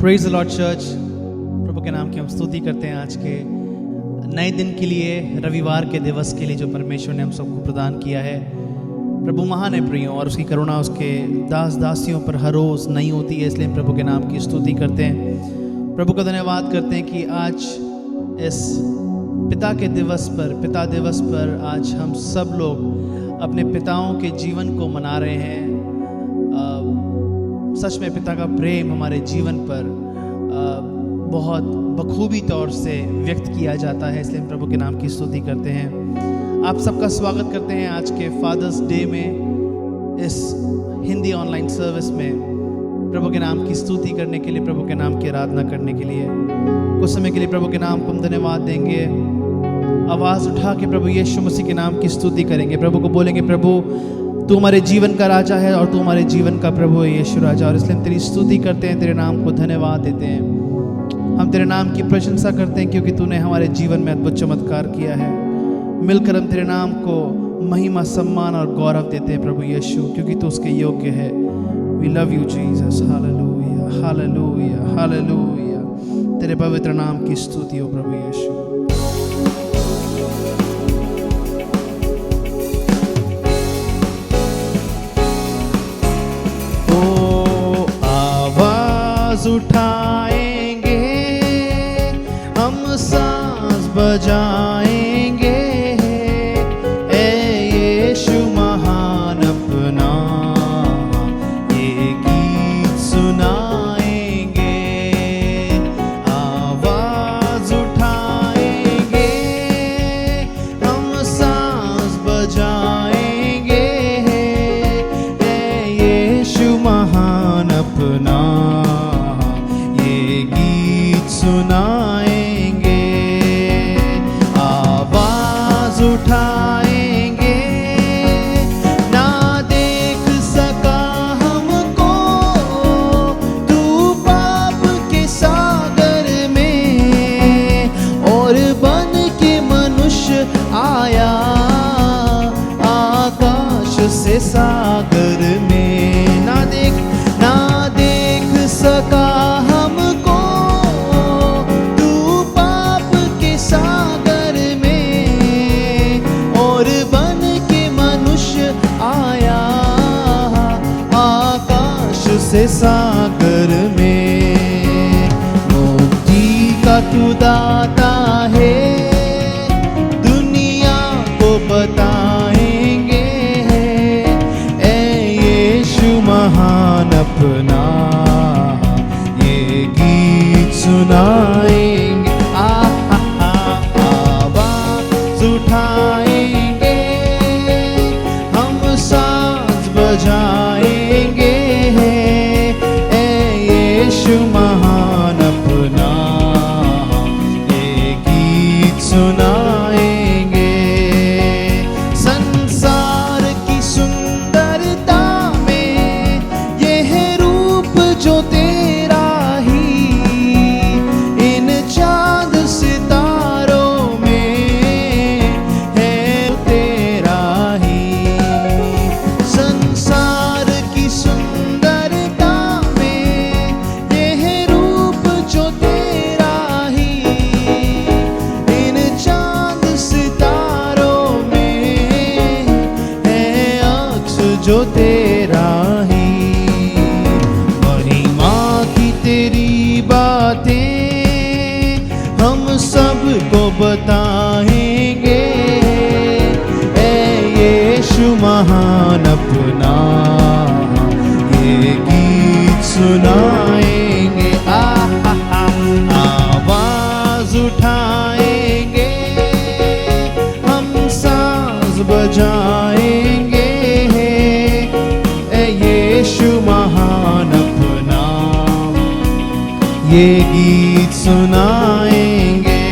Praise the lord church. प्रभु के नाम की हम स्तुति करते हैं आज के नए दिन के लिए, रविवार के दिवस के लिए जो परमेश्वर ने हम सबको प्रदान किया है। प्रभु महान है प्रियों, और उसकी करुणा उसके दास दासियों पर हर रोज़ नहीं होती है, इसलिए प्रभु के नाम की स्तुति करते हैं। प्रभु का धन्यवाद करते हैं कि आज इस पिता दिवस पर आज हम सब लोग अपने पिताओं के जीवन को मना रहे हैं। सच में पिता का प्रेम हमारे जीवन पर बहुत बखूबी तौर से व्यक्त किया जाता है, इसलिए हम प्रभु के नाम की स्तुति करते हैं। आप सबका स्वागत करते हैं आज के फादर्स डे में, इस हिंदी ऑनलाइन सर्विस में प्रभु के नाम की स्तुति करने के लिए, प्रभु के नाम की आराधना करने के लिए। कुछ समय के लिए प्रभु के नाम को हम धन्यवाद देंगे। आवाज़ उठा के प्रभु यीशु मसीह के नाम की स्तुति करेंगे। प्रभु को बोलेंगे, प्रभु तू हमारे जीवन का राजा है और तू हमारे जीवन का प्रभु है यीशु राजा, और इसलिए हम तेरी स्तुति करते हैं, तेरे नाम को धन्यवाद देते हैं। हम तेरे नाम की प्रशंसा करते हैं क्योंकि तूने हमारे जीवन में अद्भुत चमत्कार किया है। मिलकर हम तेरे नाम को महिमा, सम्मान और गौरव देते हैं प्रभु यीशु, क्योंकि तू उसके योग्य है। We love you Jesus. Hallelujah, hallelujah, hallelujah. तेरे पवित्र नाम की स्तुति हो प्रभु यीशु। उठाएंगे हम, सांस बजाएंगे, ए यीशु महान अपना ये गीत सुनाएंगे। आवाज उठाएंगे हम, सांस बजाएंगे, ए यीशु महान अपना सुनाएंगे। आवाज उठाएंगे, ना देख सका हमको तू पाप के सागर में, और बन के मनुष्य आया आकाश से सागर में। ना देख सका से सागर में। मुक्ति का तू दाता है, दुनिया को बताएंगे, ए यीशु महान अपना ये गीत सुनाएंगे। आवाज उठाएंगे हम, सांस बजाएंगे, यीशु महान अपना ये गीत सुनाएंगे। संसार की सुंदरता में यह रूप जो तेरा ही, इन चांद सितारों में है तेरा ही। संसार की सुंदरता जो तेरा ही, महिमा की तेरी बातें हम सबको बताएंगे, ए यीशु महान अपना ये गीत सुनाएंगे। आवाज उठाएंगे हम, सांस बजाएंगे, यीशु महान अपना ये गीत सुनाएंगे।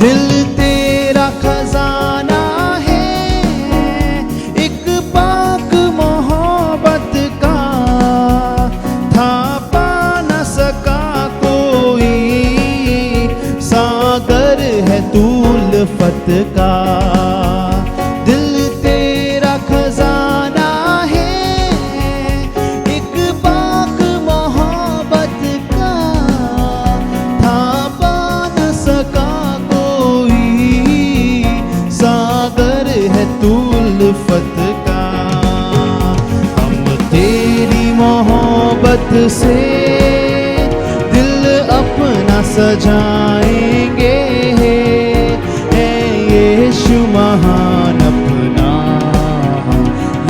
दिल तेरा खजाना है, एक पाक मोहब्बत का, था पा न सका कोई, सागर है तू उल्फत का। दिल तेरा खजाना है, एक पाक मोहब्बत मोहब्बत से दिल अपना सजाएंगे, है यीशु महान अपना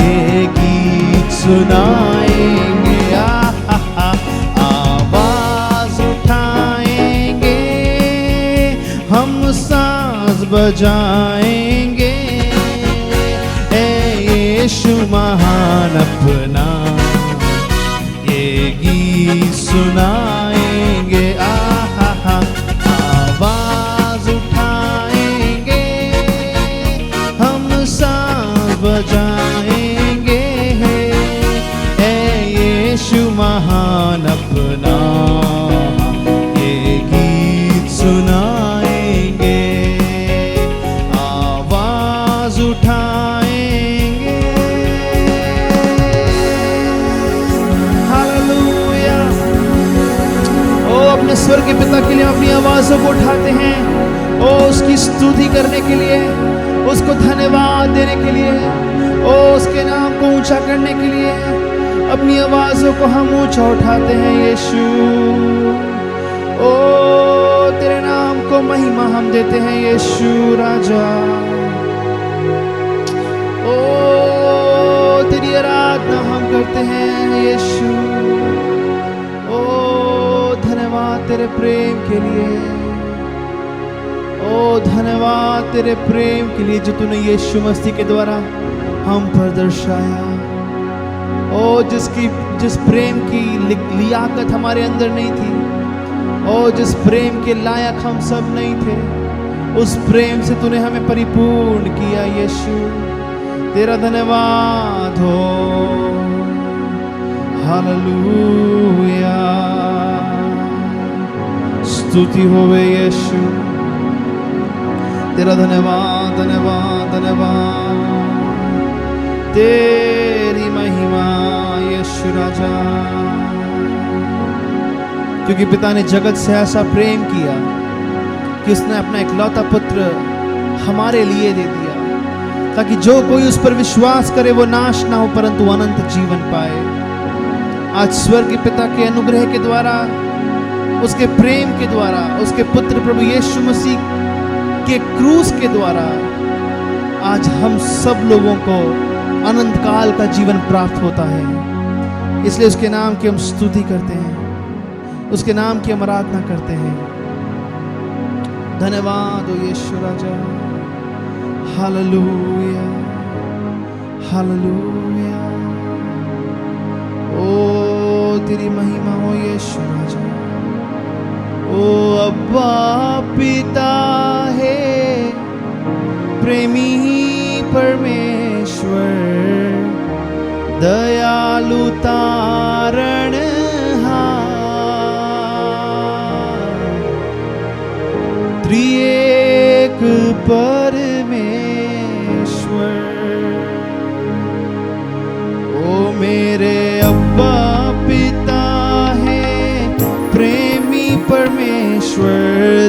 ये गीत सुनाएंगे। आवाज उठाएंगे, हम सांस बजाएंगे, यीशु महान अपना ये गीत सुनाएंगे। आवाज उठाएंगे, हम सांस बजाएंगे, यीशु महान अपना ये गीत सुनाएंगे। आवाज उठाएंगे। हालेलुया। ओ अपने स्वर्ग के पिता के लिए अपनी आवाजों को उठाते हैं, ओ उसकी स्तुति करने के लिए, उसको धन्यवाद देने के लिए, ओ उसके नाम को ऊंचा करने के लिए अपनी आवाजों को हम ऊंचा उठाते हैं। यीशु, ओ तेरे नाम को महिमा हम देते हैं। यीशु राजा, ओ तेरी आराधना हम करते हैं। यीशु, ओ धन्यवाद तेरे प्रेम के लिए, ओ धन्यवाद तेरे प्रेम के लिए जो तूने यीशु मसीह के द्वारा हम पर दर्शाया। ओ जिस प्रेम की लियाकत हमारे अंदर नहीं थी, ओ जिस प्रेम के लायक हम सब नहीं थे, उस प्रेम से तूने हमें परिपूर्ण किया। यीशु तेरा धन्यवाद हो। हालेलुया। स्तुति होवे यीशु, तेरा धन्यवाद धन्यवाद धन्यवाद, तेरी महिमा यीशु राजा। क्योंकि पिता ने जगत से ऐसा प्रेम किया कि उसने अपना इकलौता पुत्र हमारे लिए दे दिया, ताकि जो कोई उस पर विश्वास करे वो नाश ना हो परंतु अनंत जीवन पाए। आज स्वर्ग के पिता के अनुग्रह के द्वारा, उसके प्रेम के द्वारा, उसके पुत्र प्रभु यीशु मसीह के क्रूस के द्वारा आज हम सब लोगों को अनंत काल का जीवन प्राप्त होता है। इसलिए उसके नाम की हम स्तुति करते हैं, उसके नाम की हम आराधना करते हैं। धन्यवाद हो यीशु राजा। Hallelujah hallelujah. ओ तेरी महिमा हो यीशु राजा। ओ अब्बा पिता है प्रेमी परमेश्वर, दयालु तारणहार, त्रिएक परमेश्वर। ओ मेरे अब्बा पिता है प्रेमी परमेश्वर,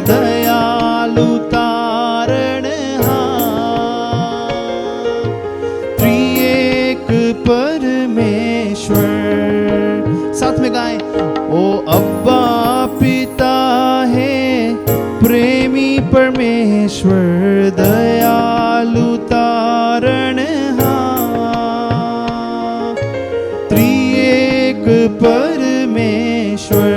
दयालु तारणहार, त्रिएक परमेश्वर। साथ में गाएं। ओ अब्बा पिता है प्रेमी परमेश्वर, दयालु तारणहार, त्रिएक परमेश्वर।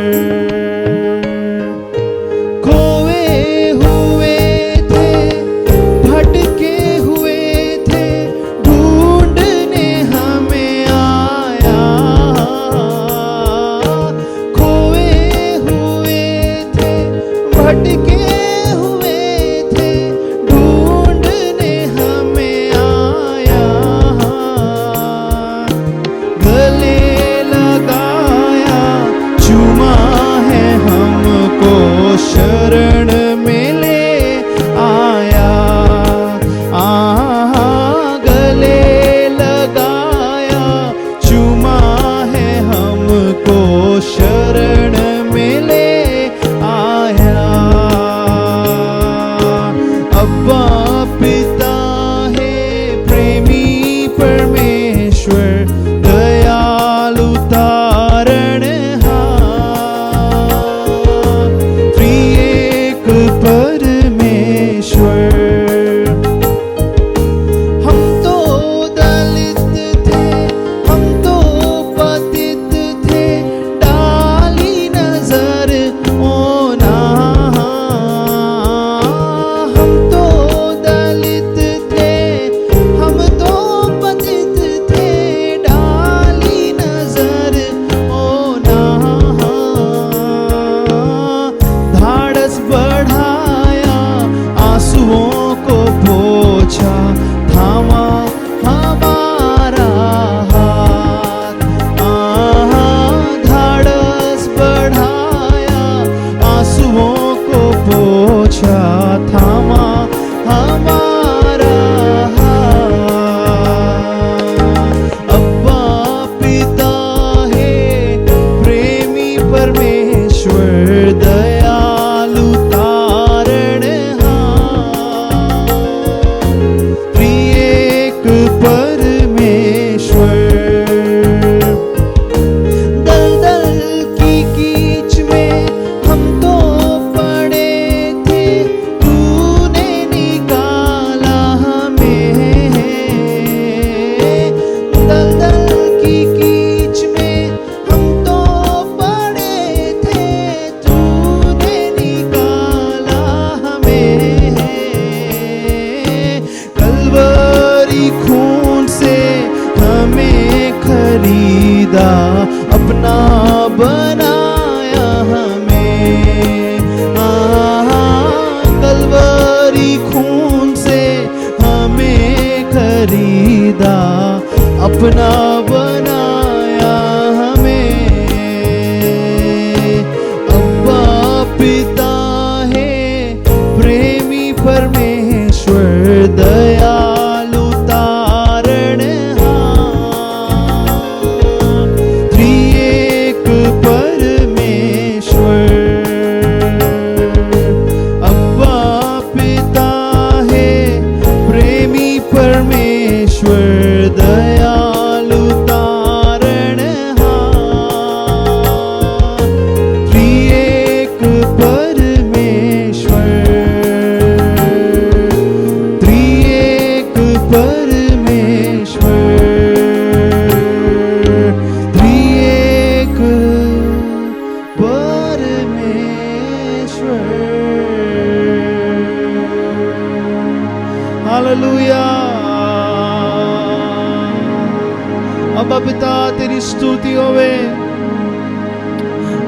अब्बा पिता तेरी स्तुति होवे,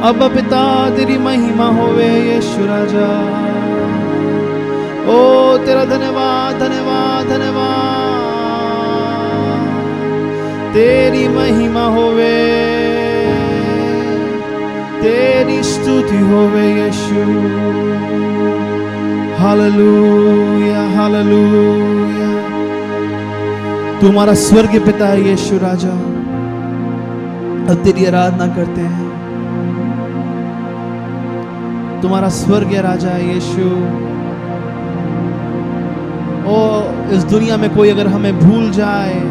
अब्बा पिता तेरी महिमा होवे यीशु राजा। ओ तेरा धन्यवाद धन्यवाद धन्यवाद, तेरी महिमा होवे, तेरी स्तुति होवे यीशु। Hallelujah hallelujah. तुम्हारा स्वर्गीय पिता है यीशु राजा, अब तेरी आराधना करते हैं। तुम्हारा स्वर्गीय राजा है यीशु। ओ इस दुनिया में कोई अगर हमें भूल जाए,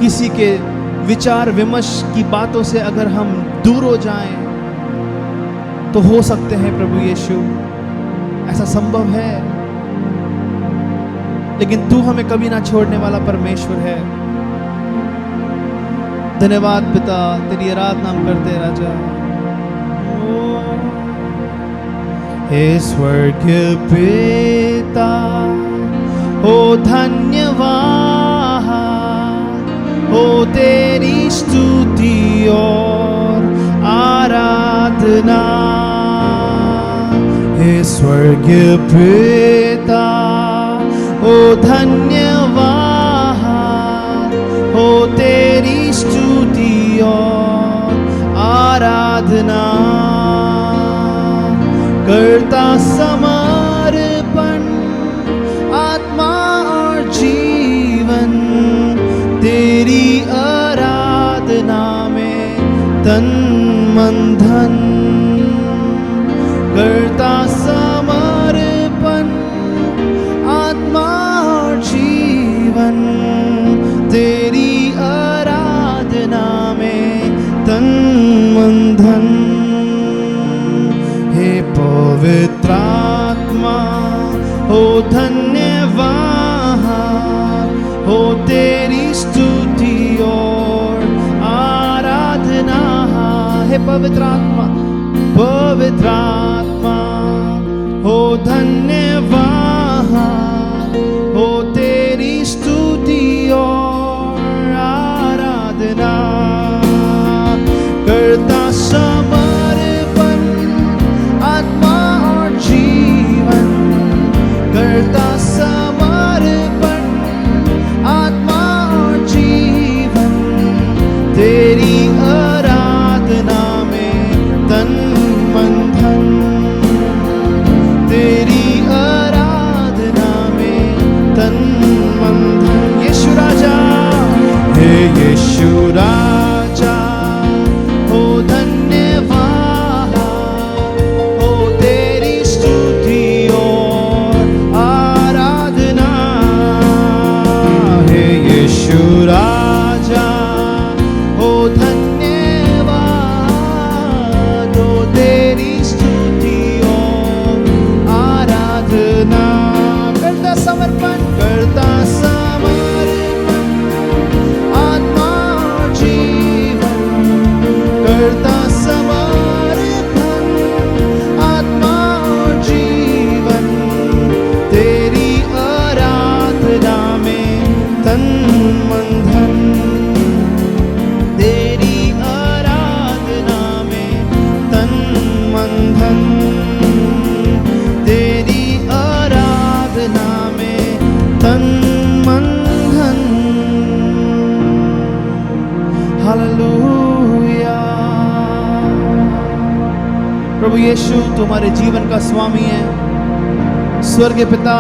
किसी के विचार विमर्श की बातों से अगर हम दूर हो जाएं, तो हो सकते हैं प्रभु यीशु, ऐसा संभव है, लेकिन तू हमें कभी ना छोड़ने वाला परमेश्वर है। धन्यवाद पिता, तेरी आराधना हम करते हैं राजा। हे स्वर्गीय पिता, ओ धन्यवाद, ओ तेरी स्तुति और आराधना। हे स्वर्गीय पिता, ओ धन्यवाद, ओ तेरी स्तुति और आराधना। करता समर्पण आत्मा और जीवन, तेरी आराधना में तन मन धन। करता समर्पण आत्मा और जीवन, तेरी आराधना में तन मन धन। हे पवित्र आत्मा, हो धन्यवाद, हो तेरी स्तुति और आराधना। हे पवित्र आत्मा, पवित्र आत्मा, हो धन्यवाद, हो तेरी स्तुति और आराधना। करता समर्पण आत्मा और जीवन, करता समर्पण आत्मा और जीवन, तेरी आराधना में तन मन धन। तेरी आराधना में तन मन धन। यीशु राजा, हे यीशु राजा, हो धन्यवाद, हो तेरी स्तुति और आराधना। हे यीशु राजा, हो धन्यवाद, हो तेरी स्तुति और आराधना। करता समर्पण, करता समर्पण आत्मा और जीवन, करता समर्पण आत्मा और जीवन, तेरी आराधना में तन मन धन। तेरी आराधना में तन मन धन। तेरी आराधना में तन मन धन। हालेलुया। प्रभु यीशु तुम्हारे जीवन का स्वामी है। स्वर्गीय पिता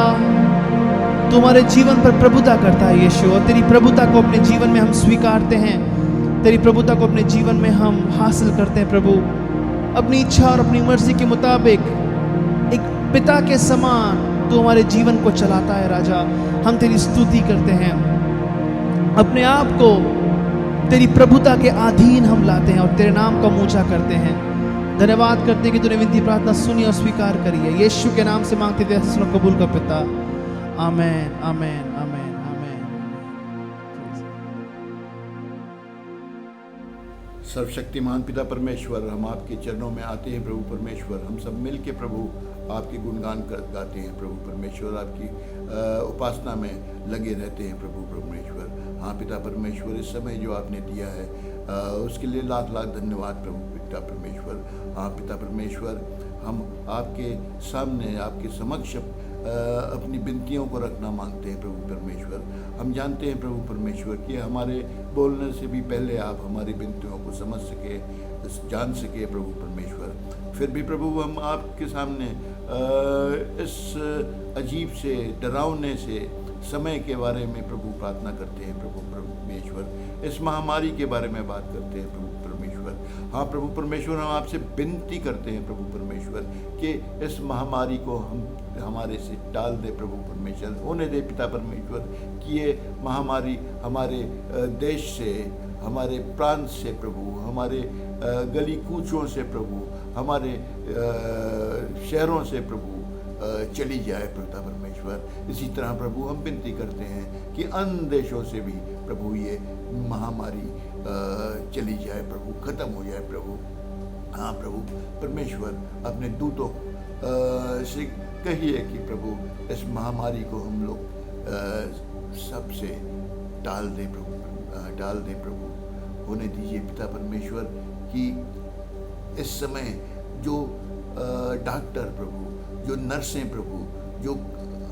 तुम्हारे जीवन पर प्रभुता करता है यीशु, और तेरी प्रभुता को अपने जीवन में हम स्वीकारते हैं। तेरी प्रभुता को अपने जीवन में हम हासिल करते हैं प्रभु। अपनी इच्छा और अपनी मर्जी के मुताबिक एक पिता के समान तू हमारे जीवन को चलाता है राजा। हम तेरी स्तुति करते हैं, अपने आप को तेरी प्रभुता के अधीन हम लाते हैं और तेरे नाम का ऊंचा करते हैं। धन्यवाद करते हैं कि तूने विनती प्रार्थना सुनी और स्वीकार करी है। यीशु के नाम से मांगते थे, सुनो कबूल का पिता। आमेन आमेन आमेन आमेन। सर्वशक्तिमान पिता परमेश्वर, हम आपके चरणों में आते हैं प्रभु परमेश्वर। हम सब मिल के प्रभु आपके गुणगान गाते हैं प्रभु परमेश्वर, आपकी उपासना में लगे रहते हैं प्रभु परमेश्वर। हाँ पिता परमेश्वर, इस समय जो आपने दिया है उसके लिए लाख लाख धन्यवाद प्रभु पिता परमेश्वर। हाँ पिता परमेश्वर, हम आपके सामने, आपके समक्ष अपनी विनतियों को रखना मांगते हैं प्रभु परमेश्वर। हम जानते हैं प्रभु परमेश्वर कि हमारे बोलने से भी पहले आप हमारी विनतियों को समझ सके, जान सके प्रभु परमेश्वर। फिर भी प्रभु हम आपके सामने इस अजीब से, डरावने से समय के बारे में प्रभु प्रार्थना करते हैं प्रभु परमेश्वर। इस महामारी के बारे में बात करते हैं प्रभु परमेश्वर। हाँ प्रभु परमेश्वर, हम आपसे विनती करते हैं प्रभु परमेश्वर कि इस महामारी को हम हमारे से टाल दे प्रभु परमेश्वर। होने दे पिता परमेश्वर कि ये महामारी हमारे देश से, हमारे प्रांत से प्रभु, हमारे गली कूचों से प्रभु, हमारे शहरों से प्रभु चली जाए पिता परमेश्वर। इसी तरह प्रभु हम विनती करते हैं कि अन्य देशों से भी प्रभु ये महामारी चली जाए प्रभु, खत्म हो जाए प्रभु। हाँ प्रभु परमेश्वर, अपने दूतों से कहिए कि प्रभु इस महामारी को हम लोग सबसे टाल दे प्रभु। होने दीजिए पिता परमेश्वर कि इस समय जो डॉक्टर प्रभु, जो नर्सें प्रभु, जो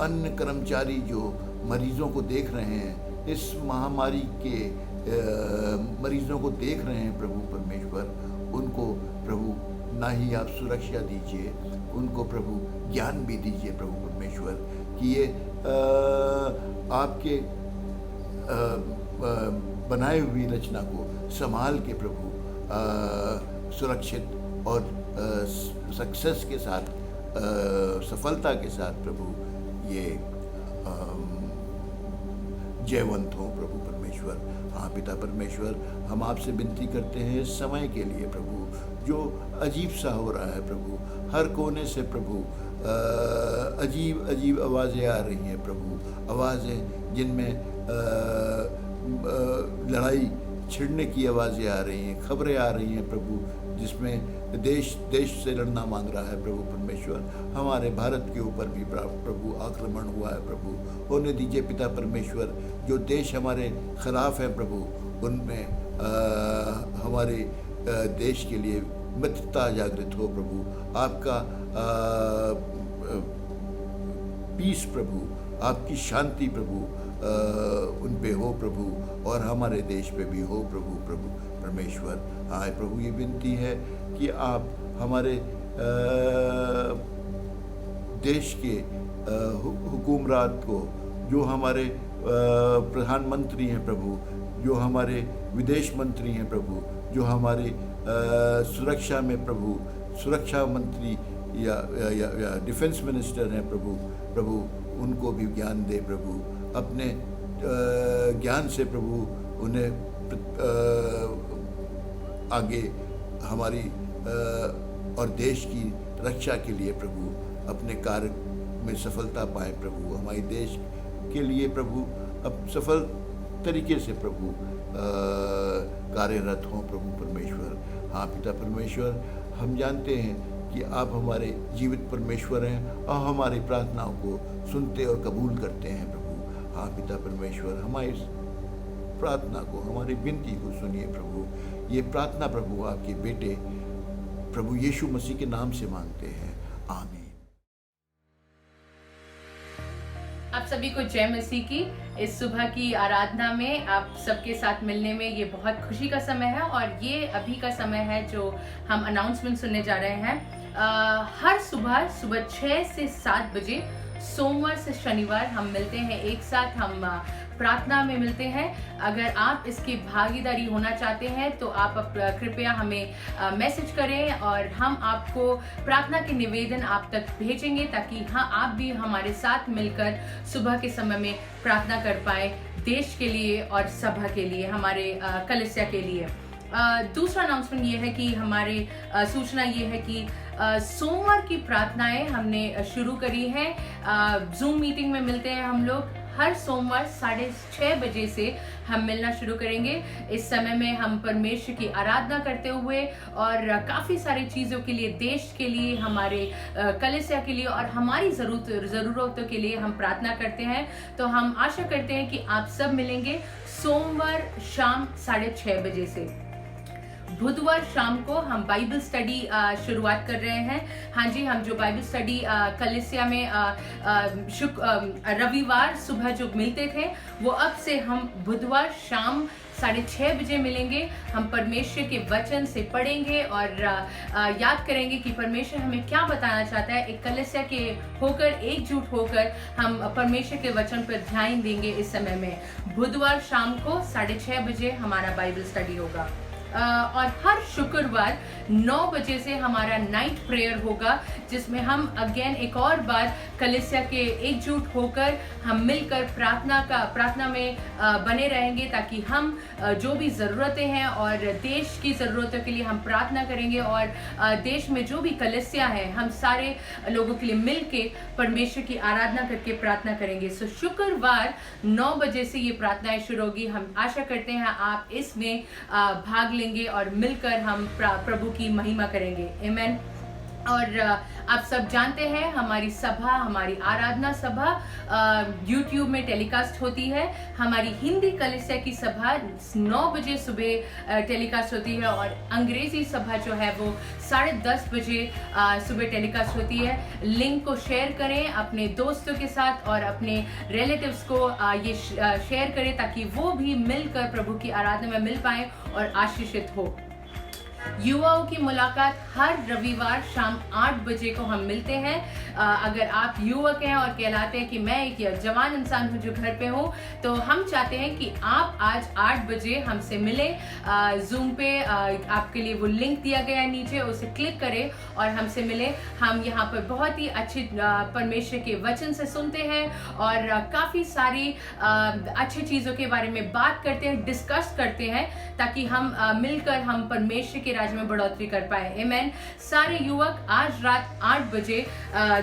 अन्य कर्मचारी जो मरीजों को देख रहे हैं, इस महामारी के मरीजों को देख रहे हैं प्रभु परमेश्वर, उनको प्रभु ना ही आप सुरक्षा दीजिए, उनको प्रभु ज्ञान भी दीजिए प्रभु परमेश्वर कि ये आपके बनाए हुई रचना को संभाल के प्रभु सुरक्षित और सक्सेस के साथ, सफलता के साथ प्रभु ये जयवंत हो प्रभु परमेश्वर। हाँ पिता परमेश्वर, हम आपसे विनती करते हैं इस समय के लिए प्रभु, जो अजीब सा हो रहा है प्रभु, हर कोने से प्रभु अजीब अजीब आवाज़ें आ रही हैं प्रभु, आवाज़ें जिनमें लड़ाई छिड़ने की आवाज़ें आ रही हैं, खबरें आ रही हैं प्रभु, जिसमें देश से लड़ना मांग रहा है प्रभु परमेश्वर। हमारे भारत के ऊपर भी प्रभु आक्रमण हुआ है प्रभु। होने दीजिए पिता परमेश्वर, जो देश हमारे खिलाफ है प्रभु, उनमें हमारे देश के लिए मित्रता जागृत हो प्रभु। आपका पीस प्रभु, आपकी शांति प्रभु उन पे हो प्रभु, और हमारे देश पे भी हो प्रभु परमेश्वर। हाँ प्रभु, ये विनती है कि आप हमारे देश के हुकूमरात को, जो हमारे प्रधानमंत्री हैं प्रभु, जो हमारे विदेश मंत्री हैं प्रभु, जो हमारे सुरक्षा में प्रभु, सुरक्षा मंत्री या डिफेंस मिनिस्टर हैं प्रभु, उनको भी ज्ञान दे प्रभु। अपने ज्ञान से प्रभु उन्हें आगे हमारी और देश की रक्षा के लिए प्रभु अपने कार्य में सफलता पाए प्रभु। हमारे देश के लिए प्रभु अब सफल तरीके से प्रभु कार्यरत हों प्रभु परमेश्वर। हाँ पिता परमेश्वर, हम जानते हैं कि आप हमारे जीवित परमेश्वर हैं और हमारी प्रार्थनाओं को सुनते और कबूल करते हैं प्रभु। हाँ पिता परमेश्वर, हमारी प्रार्थना को, हमारी विनती को सुनिए प्रभु। ये प्रार्थना प्रभु आपके बेटे प्रभु यीशु मसीह के नाम से मांगते हैं, आमीन। आप सभी को जय मसीह की। इस सुबह की आराधना में आप सबके साथ मिलने में ये बहुत खुशी का समय है, और ये अभी का समय है जो हम अनाउंसमेंट सुनने जा रहे हैं। हर सुबह 6 से 7 बजे सोमवार से शनिवार हम मिलते हैं, एक साथ हम प्रार्थना में मिलते हैं। अगर आप इसकी भागीदारी होना चाहते हैं तो आप कृपया हमें मैसेज करें, और हम आपको प्रार्थना के निवेदन आप तक भेजेंगे, ताकि हाँ आप भी हमारे साथ मिलकर सुबह के समय में प्रार्थना कर पाए, देश के लिए और सभा के लिए, हमारे कलीसिया के लिए। दूसरा अनाउंसमेंट ये है कि हमारे सूचना ये है कि सोमवार की प्रार्थनाएं हमने शुरू करी हैं। जूम मीटिंग में मिलते हैं हम लोग हर सोमवार 6:30 बजे से हम मिलना शुरू करेंगे। इस समय में हम परमेश्वर की आराधना करते हुए और काफ़ी सारी चीज़ों के लिए, देश के लिए, हमारे कलीसिया के लिए और हमारी ज़रूरतों के लिए हम प्रार्थना करते हैं। तो हम आशा करते हैं कि आप सब मिलेंगे सोमवार शाम 6:30 बजे से। बुधवार शाम को हम बाइबल स्टडी शुरुआत कर रहे हैं। हाँ जी, हम जो बाइबल स्टडी कलीसिया में रविवार सुबह जो मिलते थे, वो अब से हम बुधवार शाम 6:30 बजे मिलेंगे। हम परमेश्वर के वचन से पढ़ेंगे और याद करेंगे कि परमेश्वर हमें क्या बताना चाहता है। एक कलीसिया के होकर, एकजुट होकर हम परमेश्वर के वचन पर ध्यान देंगे। इस समय में बुधवार शाम को 6:30 बजे हमारा बाइबल स्टडी होगा। और हर शुक्रवार 9 बजे से हमारा नाइट प्रेयर होगा, जिसमें हम अगेन एक और बार कलीसिया के एकजुट होकर हम मिलकर प्रार्थना में बने रहेंगे, ताकि हम जो भी ज़रूरतें हैं और देश की ज़रूरतों के लिए हम प्रार्थना करेंगे। और देश में जो भी कलीसिया है, हम सारे लोगों के लिए मिल के परमेश्वर की आराधना करके प्रार्थना करेंगे। सो शुक्रवार 9 बजे से ये प्रार्थनाएं शुरू होगी। हम आशा करते हैं आप इसमें भाग लेंगे और मिलकर हम प्रभु की महिमा करेंगे। आमीन। और आप सब जानते हैं हमारी सभा, हमारी आराधना सभा YouTube में टेलीकास्ट होती है। हमारी हिंदी कलीसिया की सभा 9 बजे सुबह टेलीकास्ट होती है और अंग्रेजी सभा जो है वो 10:30 बजे सुबह टेलीकास्ट होती है। लिंक को शेयर करें अपने दोस्तों के साथ और अपने रिलेटिव्स को ये शेयर करें, ताकि वो भी मिलकर प्रभु की आराधना में मिल पाए और आशीषित हो। युवाओं की मुलाकात हर रविवार शाम 8 बजे को हम मिलते हैं। अगर आप युवक हैं और कहलाते हैं कि मैं एक जवान इंसान हूं जो घर पे हूं, तो हम चाहते हैं कि आप आज 8 बजे हमसे मिलें। जूम पे आपके लिए वो लिंक दिया गया है नीचे, उसे क्लिक करें और हमसे मिलें। हम यहाँ पर बहुत ही अच्छी परमेश्वर के वचन से सुनते हैं और काफ़ी सारी अच्छी चीज़ों के बारे में बात करते हैं, डिस्कस करते हैं, ताकि हम मिलकर हम परमेश्वर के राज्य में बढ़ोतरी कर पाए। आमीन। सारे युवक आज रात 8 बजे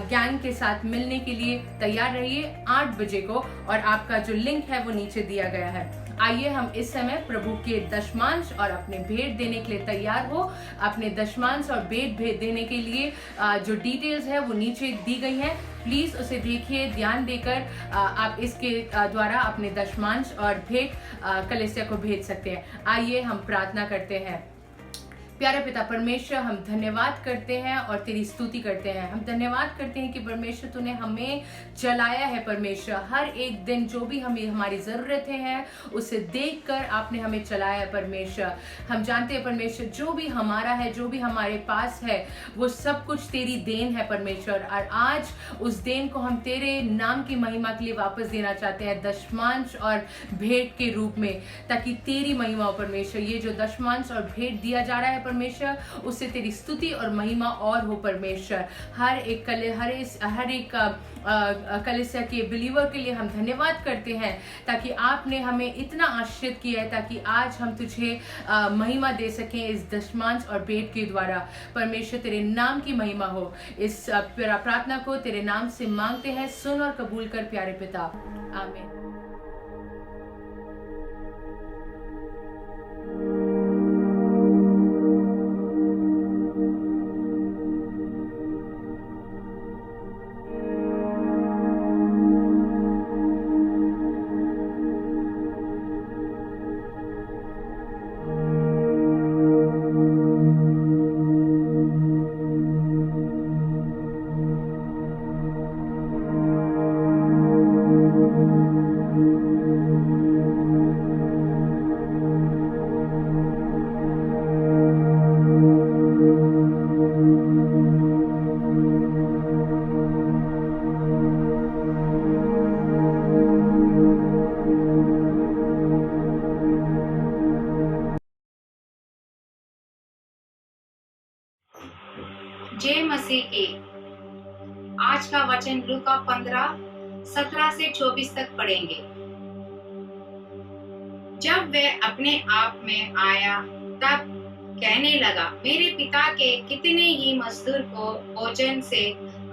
गैंग के साथ मिलने के लिए तैयार रहिए 8 बजे को, और आपका जो लिंक है वो नीचे दिया गया है। आइए हम इस समय प्रभु के दशमांश और अपने भेंट देने के लिए तैयार हो। अपने दशमांश और भेंट देने के लिए जो डिटेल्स है वो नीचे दी गई हैं। प्लीज उसे देखिए, ध्यान देकर आप इसके द्वारा अपने दशमांश और भेंट कलीसिया को भेज सकते हैं। आइए हम प्रार्थना करते हैं। प्यारे पिता परमेश्वर, हम धन्यवाद करते हैं और तेरी स्तुति करते हैं। हम धन्यवाद करते हैं कि परमेश्वर तूने हमें चलाया है। परमेश्वर, हर एक दिन जो भी हमें हमारी ज़रूरतें हैं उसे देखकर आपने हमें चलाया है। परमेश्वर, हम जानते हैं परमेश्वर, जो भी हमारा है, जो भी हमारे पास है, वो सब कुछ तेरी देन है परमेश्वर। और आज उस देन को हम तेरे नाम की महिमा के लिए वापस देना चाहते हैं, दशमांश और भेंट के रूप में, ताकि तेरी महिमा हो परमेश्वर। ये जो दशमांश और भेंट दिया जा रहा है परमेश्वर, उससे तेरी स्तुति और महिमा और हो परमेश्वर। हर एक कलीसिया के बिलीवर के लिए हम धन्यवाद करते हैं, ताकि आपने हमें इतना आशीर्वाद किया है, ताकि आज हम तुझे महिमा दे सकें इस दशमांश और भेंट के द्वारा। परमेश्वर, तेरे नाम की महिमा हो। इस प्रार्थना को तेरे नाम से मांगते हैं, सुन और कबूल कर प्यारे पिता। आमीन। जय मसीह की। आज का वचन लूका 15:17 से 24 तक पढ़ेंगे। जब वह अपने आप में आया तब कहने लगा, मेरे पिता के कितने ही मजदूर को भोजन से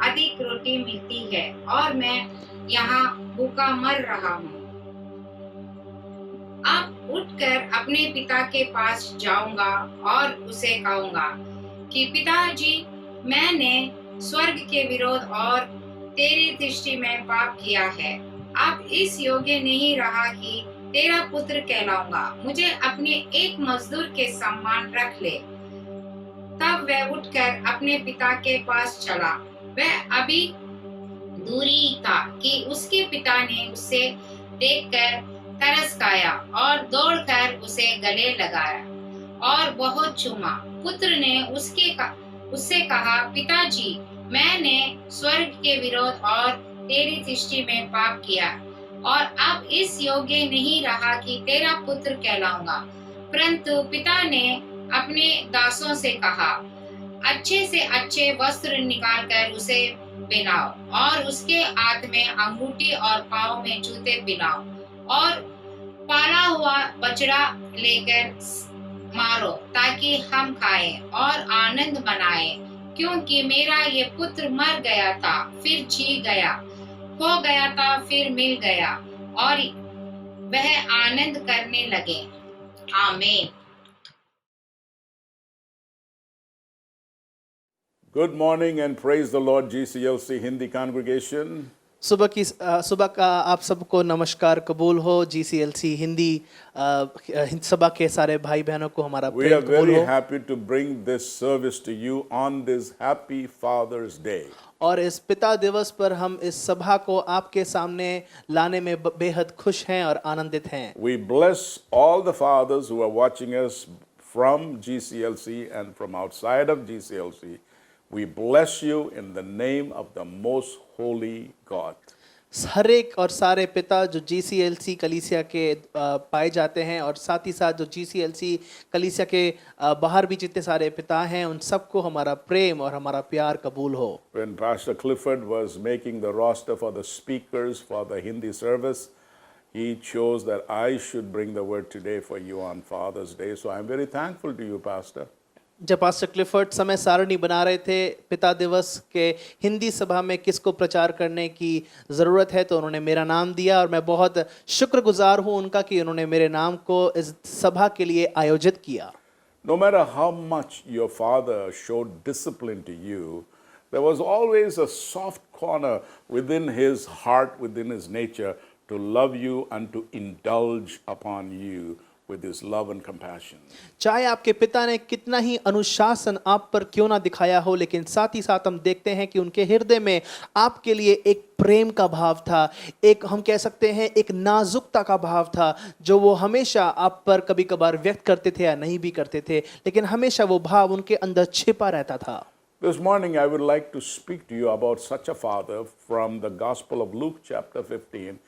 अधिक रोटी मिलती है और मैं यहाँ भूखा मर रहा हूँ। अब उठकर अपने पिता के पास जाऊंगा और उसे कहूंगा कि पिताजी, मैंने स्वर्ग के विरोध और तेरी दृष्टि में पाप किया है। अब इस योग्य नहीं रहा कि तेरा पुत्र कहलाऊंगा। मुझे अपने एक मजदूर के समान रख ले। तब वह उठकर अपने पिता के पास चला। वह अभी दूरी था कि उसके पिता ने उसे देखकर तरस खाया और दौड़कर उसे गले लगाया और बहुत चूमा। पुत्र ने उससे कहा, पिताजी, मैंने स्वर्ग के विरोध और तेरी दृष्टि में पाप किया और अब इस योग्य नहीं रहा कि तेरा पुत्र कहलाऊंगा। परंतु पिता ने अपने दासों से कहा, अच्छे से अच्छे वस्त्र निकालकर उसे पहनाओ और उसके हाथ में अंगूठी और पाँव में जूते पहनाओ और पाला हुआ बछड़ा लेकर मारो ताकि हम खाएं और आनंद मनाएं, क्योंकि मेरा ये पुत्र मर गया था फिर जी गया, खो गया था फिर मिल गया, और वह आनंद करने लगे। आमीन। Good morning and praise the Lord, GCLC Hindi congregation. सुबह का आप सबको नमस्कार कबूल हो। GCLC हिंदी सभा के सारे भाई बहनों को हमारा We प्रेम are कबूल very हो। happy to bring this service to you on this happy Father's Day. और इस पिता दिवस पर हम इस सभा को आपके सामने लाने में बेहद खुश हैं और आनंदित हैं। We bless all the fathers who are watching us from GCLC and from outside of GCLC. We bless you in the name of the most holy God. हर एक और सारे पिता जो GCLC कलीसिया के पाए जाते हैं और साथ ही साथ जो GCLC कलीसिया के बाहर भी जितने सारे पिता हैं उन सबको हमारा प्रेम और हमारा प्यार कबूल हो। When Pastor Clifford was making the roster for the speakers for the Hindi service, he chose that I should bring the word today for you on Father's Day. So I'm very thankful to you, Pastor. जब pastor Clifford समय सारणी बना रहे थे पिता दिवस के हिंदी सभा में किसको प्रचार करने की ज़रूरत है, तो उन्होंने मेरा नाम दिया और मैं बहुत शुक्रगुजार हूं उनका कि उन्होंने मेरे नाम को इस सभा के लिए आयोजित किया। No matter how much your father showed discipline to you, there was always a soft corner within his heart, within his nature, to love you and to indulge upon you with his love and compassion. चाहे आपके पिता ने कितना ही अनुशासन आप पर क्यों ना दिखाया हो, लेकिन साथ ही साथ हम देखते हैं कि उनके हृदय में आपके लिए एक प्रेम का भाव था, एक हम कह सकते हैं एक नाजुकता का भाव था, जो वो हमेशा आप पर कभी कभार व्यक्त करते थे या नहीं भी करते थे, लेकिन हमेशा वो भाव उनके अंदर छिपा रहता था। This morning I would like to speak to you about such a father from the Gospel of Luke chapter 15.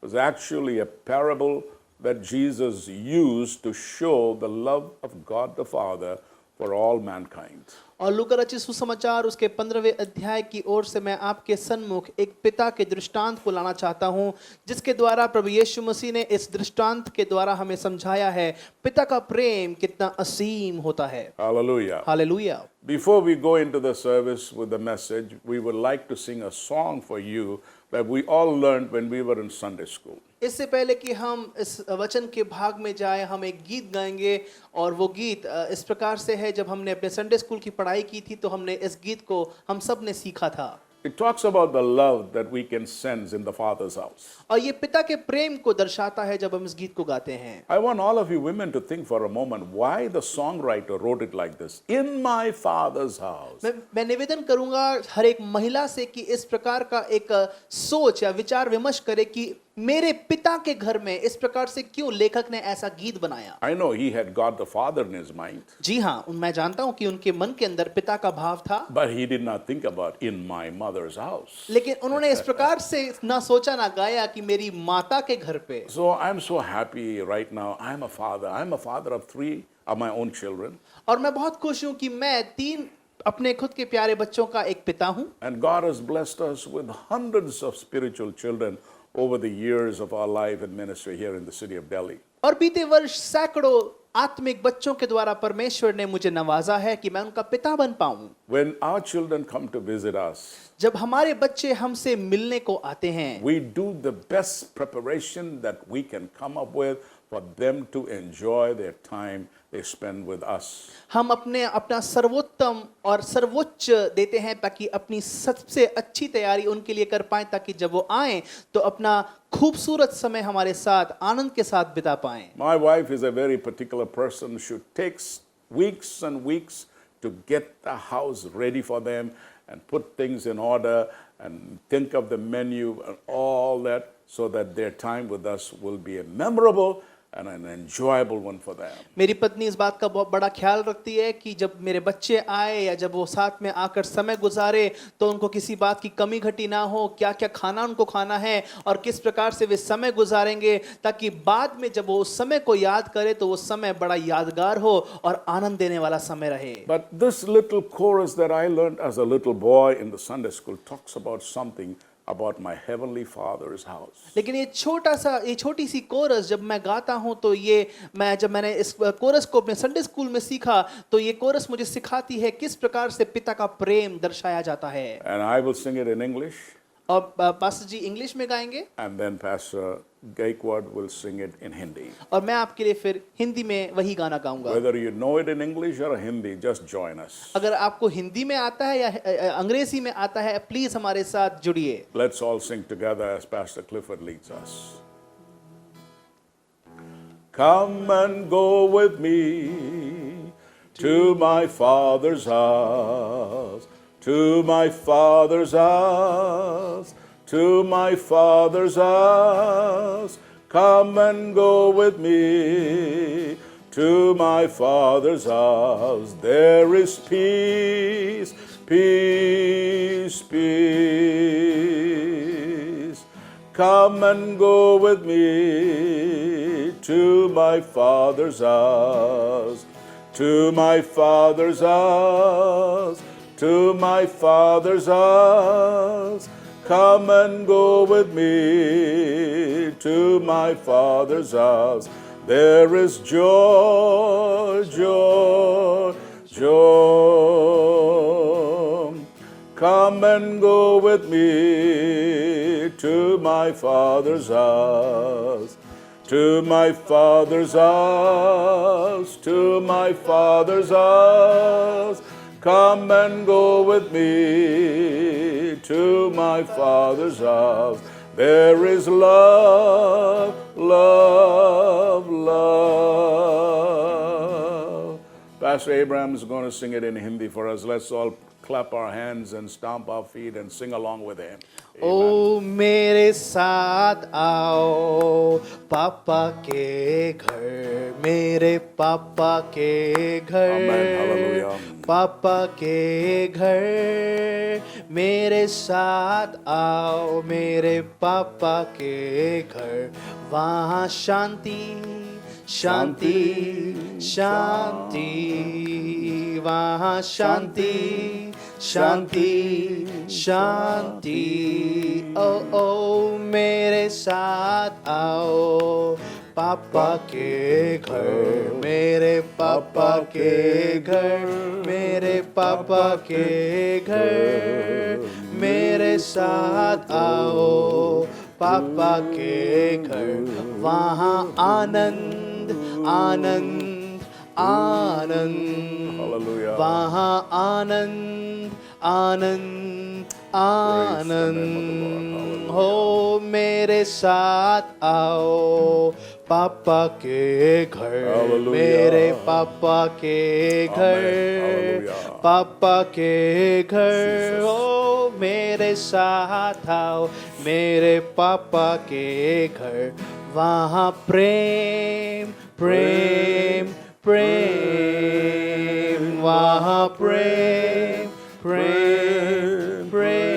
It was actually a parable that Jesus used to show the love of God the Father for all mankind. और लूका रचित सुसमाचार उसके 15वें अध्याय की ओर से मैं आपके सन्मुख एक पिता के दृष्टांत को लाना चाहता हूं, जिसके द्वारा प्रभु यीशु मसीह ने इस दृष्टांत के द्वारा हमें समझाया है पिता का प्रेम कितना असीम होता है। Hallelujah. Hallelujah. Before we go into the service with the message, we would like to sing a song for you that we all learned when we were in Sunday school. इससे पहले कि हम इस वचन के भाग में जाएं, हम एक गीत गाएंगे और वो गीत इस प्रकार से है, जब हमने अपने संडे स्कूल की पढ़ाई की थी तो हमने इस गीत को हम सब ने सीखा था। It talks about the love that we can sense in the Father's house. और ये पिता के प्रेम को दर्शाता है जब हम इस गीत को गाते हैं। I want all of you women to think for a moment why the songwriter wrote it like this. In my Father's house. मैं निवेदन करूंगा हर एक महिला से कि इस प्रकार का एक सोच या विचार विमर्श करे कि मेरे पिता के घर में इस प्रकार से क्यों लेखक ने ऐसा गीत बनाया। I know he had God the Father in his mind. जी हाँ, मैं जानता हूँ कि उनके मन के अंदर पिता का भाव था, But he did not think about in my mother's house. लेकिन उन्होंने इस प्रकार से ना सोचा ना गाया कि मेरी माता के घर पे। So I'm so happy right now. I'm a father. I'm a father of 3 of my own children. और मैं बहुत खुश हूँ कि मैं 3 अपने खुद के प्यारे बच्चों का एक पिता हूँ। And God has blessed us with hundreds of spiritual children over the years of our life and ministry here in the city of Delhi. और बीते वर्ष सैकड़ों आत्मिक बच्चों के द्वारा परमेश्वर ने मुझे नवाजा है कि मैं उनका पिता बन पाऊं। When our children come to visit us, जब हमारे बच्चे हमसे मिलने को आते हैं, we do the best preparation that we can come up with for them to enjoy their time they spend with us. हम अपना सर्वोत्तम और सर्वोच्च देते हैं ताकि अपनी सबसे अच्छी तैयारी उनके लिए कर पाएं, ताकि जब वो आएं तो अपना खूबसूरत समय हमारे साथ आनंद के साथ बिता पाएं। My wife is a very particular person. She takes weeks and weeks to get the house ready for them and put things in order and think of the menu and all that so that their time with us will be a memorable and an enjoyable one for them. मेरी पत्नी इस बात का बहुत बड़ा ख्याल रखती है कि जब मेरे बच्चे आए या जब वो साथ में आकर समय गुजारे तो उनको किसी बात की कमी घटी ना हो, क्या क्या खाना उनको खाना है और किस प्रकार से वे समय गुजारेंगे, ताकि बाद में जब वो उस समय को याद करे तो वो समय बड़ा यादगार हो और आनंद देने वाला समय रहे। But this little chorus that I learned as a little boy in the Sunday school talks about something about my heavenly Father's house. लेकिन ये छोटी सी कोरस जब मैं गाता हूं तो जब मैंने इस कोरस को अपने संडे स्कूल में सीखा तो ये कोरस मुझे सिखाती है किस प्रकार से पिता का प्रेम दर्शाया जाता है। And I will sing it in English. और पास्टर जी इंग्लिश में गाएंगे And then Pastor Gaikwad will sing it in Hindi. और मैं आपके लिए फिर हिंदी में वही गाना गाऊंगा। Whether you know it in English or Hindi, just join us. अगर आपको हिंदी में आता है या अंग्रेजी में आता है, प्लीज हमारे साथ जुड़िए। Let's all sing together as Pastor Clifford leads us. Come and go with me to my Father's house, to my Father's house, to my Father's house. Come and go with me to my Father's house. There is peace, peace, peace. Come and go with me to my Father's house, to my Father's house, to my Father's house. Come and go with me to my Father's house. There is joy, joy, joy. Come and go with me to my Father's house, to my Father's house, to my Father's house. Come and go with me to my Father's house. There is love, love, love. Pastor Abraham is going to sing it in Hindi for us. Let's all clap our hands and stomp our feet and sing along with him. ओ मेरे साथ आओ पापा के घर, मेरे पापा के घर, Amen. Hallelujah. पापा के घर, मेरे साथ आओ मेरे पापा के घर, वहाँ शांति शांति शांति, वहाँ शांति शांति शांति। ओ ओ मेरे साथ आओ पापा के घर, मेरे पापा के घर, मेरे पापा के घर, मेरे साथ आओ पापा के घर, वहाँ आनंद आनंद आनंद, Hallelujah. वहाँ आनंद आनंद आनंद। हो मेरे साथ आओ पापा के घर, Hallelujah. मेरे पापा के घर, Hallelujah. पापा के घर, ओ मेरे साथ आओ मेरे पापा के घर, वहाँ प्रेम प्रेम प्रेम, वहाँ प्रेम प्रेम प्रेम।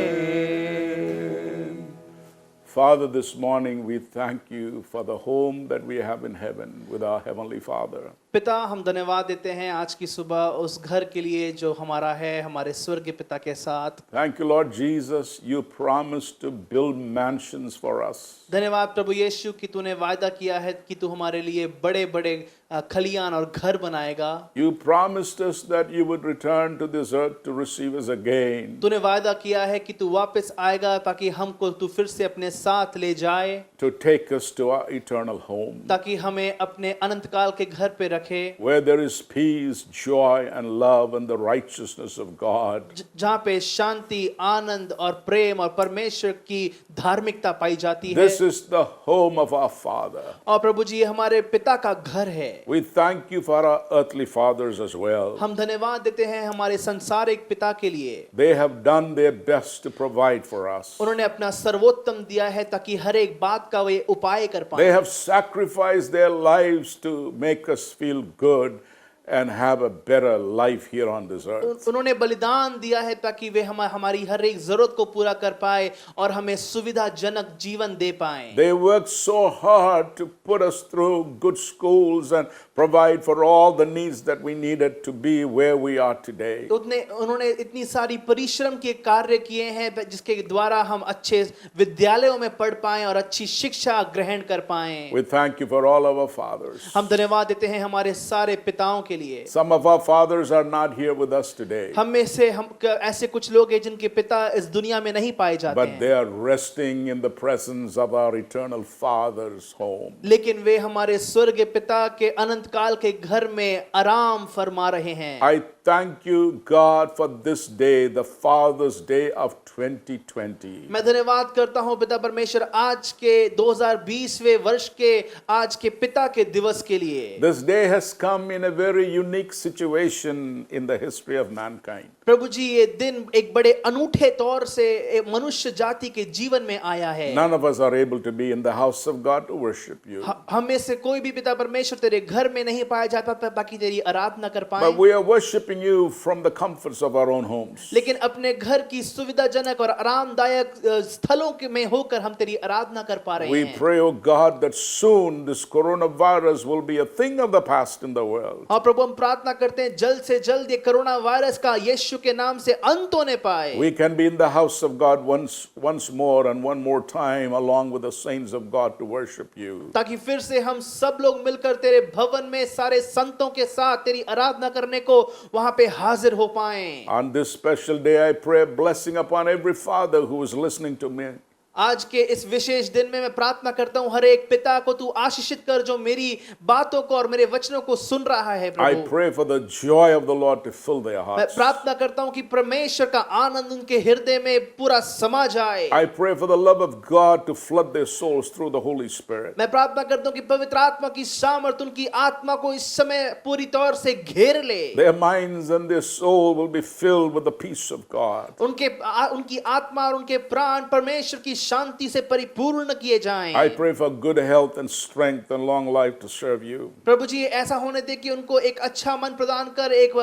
Father, this morning we thank you for the home that we have in heaven with our Heavenly Father. पिता, हम धन्यवाद देते हैं आज की सुबह उस घर के लिए जो हमारा है हमारे स्वर्गीय पिता के साथ। Thank you, Lord Jesus. You promised to build mansions for us. धन्यवाद प्रभु यीशु कि तूने वायदा किया है कि तू हमारे लिए बड़े बड़े खलियान और घर बनाएगा। You promised us that you would return to this earth to receive us again, तूने वायदा किया है कि तू वापस आएगा ताकि हमको तू फिर से अपने साथ ले जाए, to take us to our eternal home, ताकि हमें अपने अनंत काल के घर पे रखे, where there is peace, joy, and love, and the righteousness of God. जहाँ पे शांति, आनंद और प्रेम और परमेश्वर की धार्मिकता पाई जाती है। This is the home of our Father. और प्रभु जी, ये हमारे पिता का घर है। We thank you for our earthly fathers as well. हम धन्यवाद देते हैं हमारे संसारिक पिता के लिए। They have done their best to provide for us. उन्होंने अपना सर्वोत्तम दिया है ताकि हर एक बात का वे उपाय कर They पाए। have sacrificed their lives to make us feel good and have a better life here on this earth. उन्होंने बलिदान दिया है ताकि वे हमारी हर एक जरूरत को पूरा कर पाए और हमें सुविधाजनक जीवन दे पाए। They worked so hard to put us through good schools and provide for all the needs that we needed to be where we are today. उन्होंने इतनी सारी परिश्रम के कार्य किए हैं जिसके द्वारा हम अच्छे विद्यालयों में पढ़ पाएं और अच्छी शिक्षा ग्रहण कर पाएं। We thank you for all our fathers. हम धन्यवाद देते हैं हमारे सारे पिताओं के लिए। Some of our fathers are not here with us today, हम में से ऐसे कुछ लोग हैं जिनके पिता इस दुनिया में नहीं पाए जाते but हैं, they are resting in the presence of our eternal Father's home. लेकिन वे हमारे स्वर्गीय पिता के अनंत काल के घर में आराम फरमा रहे हैं। I thank you, God, for this day, the Father's Day of 2020. मैं धन्यवाद करता हूं पिता परमेश्वर आज के 2020वें वर्ष के आज के पिता के दिवस के लिए। This day has come in a very unique situation in the history of mankind. प्रभु जी, ये दिन एक बड़े अनूठे तौर से एक मनुष्य जाति के जीवन में आया है। None of us are able to be in the house of God to worship you. हम में से कोई भी पिता परमेश्वर तेरे घर में नहीं पाया जाता ताकि तेरी आराधना कर पाए, But we are worshiping you from the comforts of our own homes. लेकिन अपने घर की सुविधाजनक और आरामदायक स्थलों में होकर हम तेरी आराधना कर पा रहे We हैं। pray, oh God, that soon this coronavirus will be a thing of the past in the world. और प्रभु, हम प्रार्थना करते हैं जल्द से जल्द ये कोरोना वायरस का यीशु के नाम से अंत होने पाए। We can be in the house of God once more and one more time along with the saints of God to worship you. ताकि फिर से हम सब लोग मिलकर तेरे भवन में सारे संतों के साथ तेरी आराधना करने को वहां पे हाजिर हो पाएं। On this special day, I pray a blessing upon every father who is listening to me. आज के इस विशेष दिन में मैं प्रार्थना करता हूं हर एक पिता को तू आशीषित कर जो मेरी बातों को और मेरे वचनों को सुन रहा है। I Prabhu, pray for the joy of the Lord to fill their मैं hearts. प्रार्थना करता हूं कि परमेश्वर का आनंद उनके हृदय में पूरा समा जाए। I pray for the love of God to flood their souls through the Holy Spirit. मैं प्रार्थना करता हूं कि पवित्र आत्मा की सामर्थ उनकी आत्मा को इस समय पूरी तौर से घेर ले। Their minds and their soul will be filled with the peace of God. उनकी आत्मा और उनके प्राण परमेश्वर की शांति से परिपूर्ण किए जाएं। I pray for good health and strength and long life to serve you. प्रभु जी, ऐसा होने दे कि उनको एक अच्छा मन प्रदान कर, एक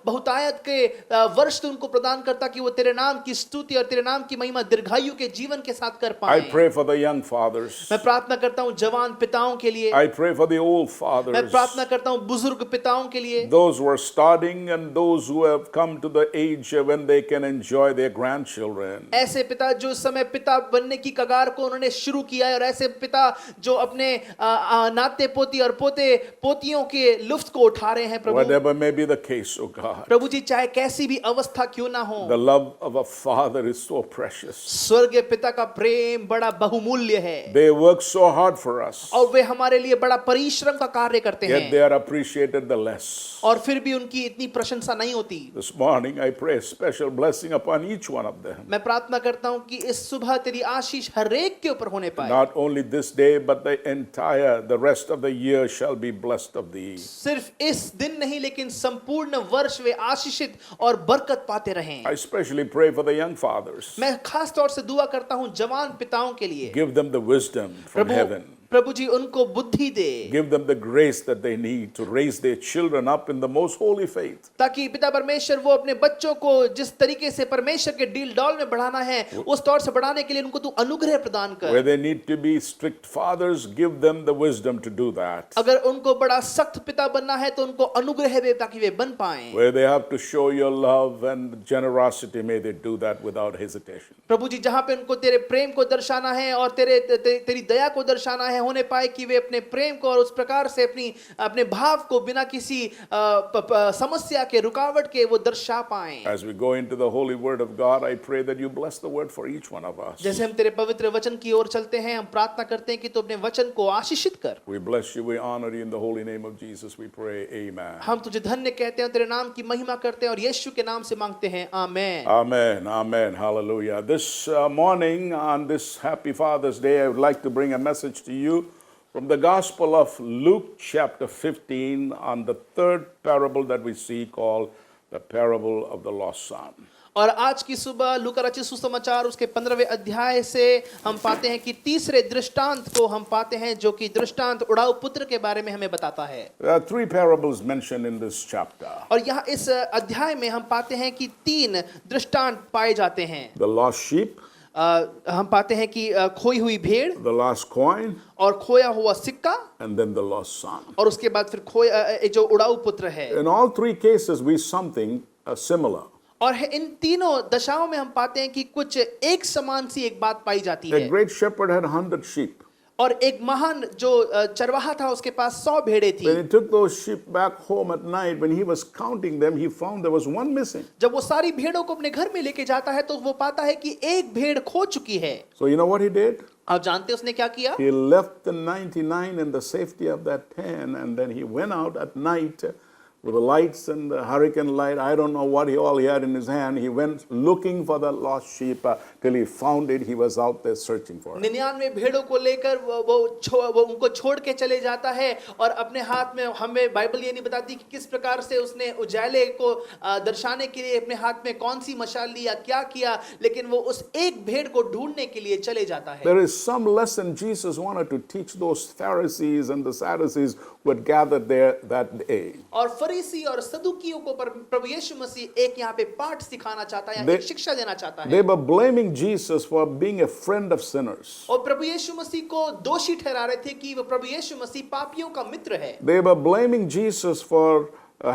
बहुतायत के वर्ष तू उनको प्रदान करता कि वो तेरे नाम की स्तुति और तेरे नाम की महिमा दीर्घायु के जीवन के साथ कर I पाएं। pray for the young fathers. मैं प्रार्थना करता हूँ जवान पिताओं के लिए। I pray for the old मैं fathers. प्रार्थना करता हूँ बुजुर्ग पिताओं के लिए। Those who are starting and those who have come to the age when they can enjoy their grandchildren. ऐसे पिता जो इस समय पिता बनने की कगार को उन्होंने शुरू किया है और ऐसे पिता जो अपने नाते पोती और पोते पोतियों के लुत्फ को उठा रहे हैं। प्रभु, Whatever may be the case, oh God, प्रभु जी, चाहे कैसी भी अवस्था क्यों ना हो, the love of a father is so precious. स्वर्गीय पिता का प्रेम बड़ा बहुमूल्य है They work so hard for us, और वे हमारे लिए बड़ा परिश्रम का कार्य करते yet they हैं are appreciated the less. और फिर भी उनकी इतनी प्रशंसा नहीं होती। This morning I pray a special blessing upon each one of them. मैं प्रार्थना करता हूँ कि इस सुबह तेरी आशीष हर एक के ऊपर होने पाए। Not only this day, but the rest of the year shall be blessed of thee. सिर्फ इस दिन नहीं लेकिन संपूर्ण वर्ष वे आशीषित और बरकत पाते रहें। I especially pray for the young fathers. मैं खास तौर से दुआ करता हूँ जवान पिताओं के लिए। Give them the wisdom from heaven. प्रभु जी, उनको बुद्धि दे, Give them the grace that they need to raise their children up in the most holy faith. ताकि पिता परमेश्वर वो अपने बच्चों को जिस तरीके से परमेश्वर के डील डॉल में बढ़ाना है उस तौर से बढ़ाने के लिए उनको तू अनुग्रह प्रदान कर। Where they need to be strict fathers, give them the wisdom to do that. अगर उनको बड़ा सख्त पिता बनना है तो उनको अनुग्रह दे ताकि वे बन पाएं। Where they have to show your love and generosity, may they do that without hesitation. प्रभु जी, जहाँ पे उनको तेरे प्रेम को दर्शाना है और तेरी दया को दर्शाना है होने पाए कि वे अपने प्रेम को और उस प्रकार से अपने भाव को बिना किसी समस्या के, रुकावट के वो दर्शा पाएं। As we go into the holy word of God, I pray that you bless the word for each one of us. जैसे हम तेरे पवित्र वचन की ओर चलते हैं, हम प्रार्थना करते हैं कि तू अपने वचन को आशीषित कर। We bless you, we honor you in the holy name of Jesus. We pray, amen. हम तुझे धन्य कहते हैं, तेरे नाम की महिमा करते हैं और यीशु के नाम से मांगते हैं, आमेन। Amen, amen, hallelujah. This morning, on this happy Father's Day, I would like to bring a message to you from the Gospel of Luke chapter 15 on the third parable that we see called the parable of the lost son. और आज की सुबह लूका रचित सुसमाचार उसके 15वें अध्याय से हम पाते हैं कि तीसरे दृष्टांत को हम पाते हैं, जो कि दृष्टांत उड़ाऊ पुत्र के बारे में हमें बताता है। There are three parables mentioned in this chapter. और यहाँ इस अध्याय में हम पाते हैं कि 3 दृष्टांत पाए जाते हैं। The lost sheep, हम पाते हैं कि खोई हुई भेड़ the lost coin, और खोया हुआ सिक्का and then the lost son. और उसके बाद फिर जो उड़ाऊ पुत्र है। In all three cases, we see something similar. और इन तीनों दशाओं में हम पाते हैं कि कुछ एक समान सी एक बात पाई जाती A है। great shepherd had 100 sheep. और एक महान जो चरवाहा था, उसके पास 100 भेड़ें थी। When he took those sheep back home at night, when he was counting them, he found there was one missing. जब वो सारी भेड़ों को अपने घर में लेके जाता है तो वो पाता है कि एक भेड़ खो चुकी है। So you know what he did? आप जानते हैं उसने क्या किया? He left the 99 in the safety of that pen, and then he went out at night with the lights and the hurricane light. I don't know what he had in his hand. He went looking for the lost sheep till he found it. He was out there searching for it. 99 भेड़ों को लेकर वो उनको छोड़ के चले जाता है और अपने हाथ में, हमें बाइबल ये नहीं बताती कि किस प्रकार से उसने उजाले को दर्शाने के लिए अपने हाथ में कौन सी मशाल ली या क्या किया, लेकिन वो उस एक भेड़ को ढूंढने के लिए चले जाता है। There is some lesson Jesus wanted to teach those Pharisees and the Sadducees who had gathered there that day. और फरीसी और सदुकियों को प्रभु यीशु मसीह एक यहाँ पे पाठ सिखाना चाहता है, एक शिक्षा देना चाहता है। They were blaming Jesus for being a friend of sinners. और प्रभु यीशु मसीह को दोषी ठहरा रहे थे कि वो प्रभु यीशु मसीह पापियों का मित्र है। They were blaming Jesus for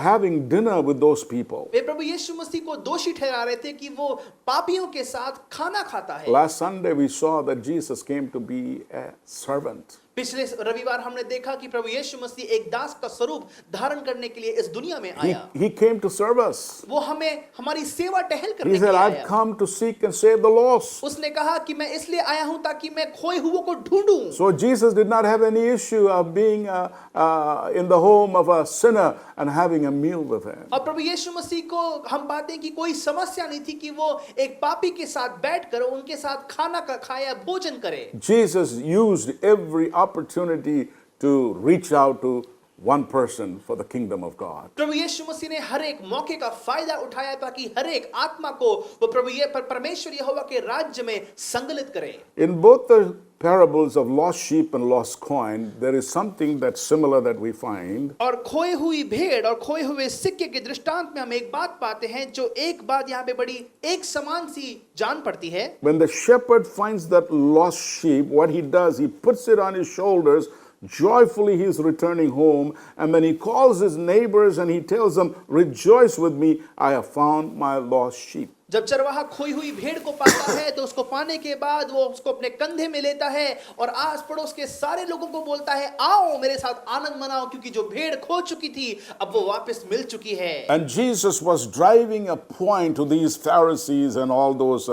having dinner with those people. वे प्रभु यीशु मसीह को दोषी ठहरा रहे थे कि वो पापियों के साथ खाना खाता है। Last Sunday we saw that Jesus came to be a servant. पिछले रविवार हमने देखा कि प्रभु यीशु मसीह एक दास का स्वरूप धारण करने के लिए इस दुनिया में आया। He came to serve us. वो हमें हमारी सेवा टहल करने He के said, लिए I've आया। come to seek and save the lost. उसने कहा कि मैं इसलिए आया हूं ताकि मैं खोए हुओं को ढूंढूं। So Jesus did not have any issue of being in the home of a sinner and having a meal with him. और प्रभु यीशु मसीह को हम पाते हैं कि कोई समस्या नहीं थी कि वो एक पापी के साथ बैठकर उनके साथ खाना का खाया भोजन करे। Jesus used every opportunity to reach out to one person for the kingdom of God. प्रभु यीशु मसीह ने हर एक मौके का फायदा उठाया ताकि हर एक आत्मा को वो परमेश्वर यहोवा के राज्य में संगलित करे। In both the parables of lost sheep and lost coin, there is something that's similar that we find. और खोए हुई भेड़ और खोए हुए सिक्के के दृष्टांत में हम एक बात पाते हैं जो एक बात यहाँ पे बड़ी एक समान सी जान पड़ती है। When the shepherd finds that lost sheep, what he does, he puts it on his shoulders. Joyfully he is returning home, and then he calls his neighbors and he tells them, rejoice with me, I have found my lost sheep. जब चरवाहा खोई हुई भेड़ को पाता है तो उसको पाने के बाद वो उसको अपने कंधे में लेता है और आस पड़ोस के सारे लोगों को बोलता है, आओ मेरे साथ आनंद मनाओ क्योंकि जो भेड़ खो चुकी थी अब वो वापस मिल चुकी है। And Jesus was driving a point to these Pharisees and all those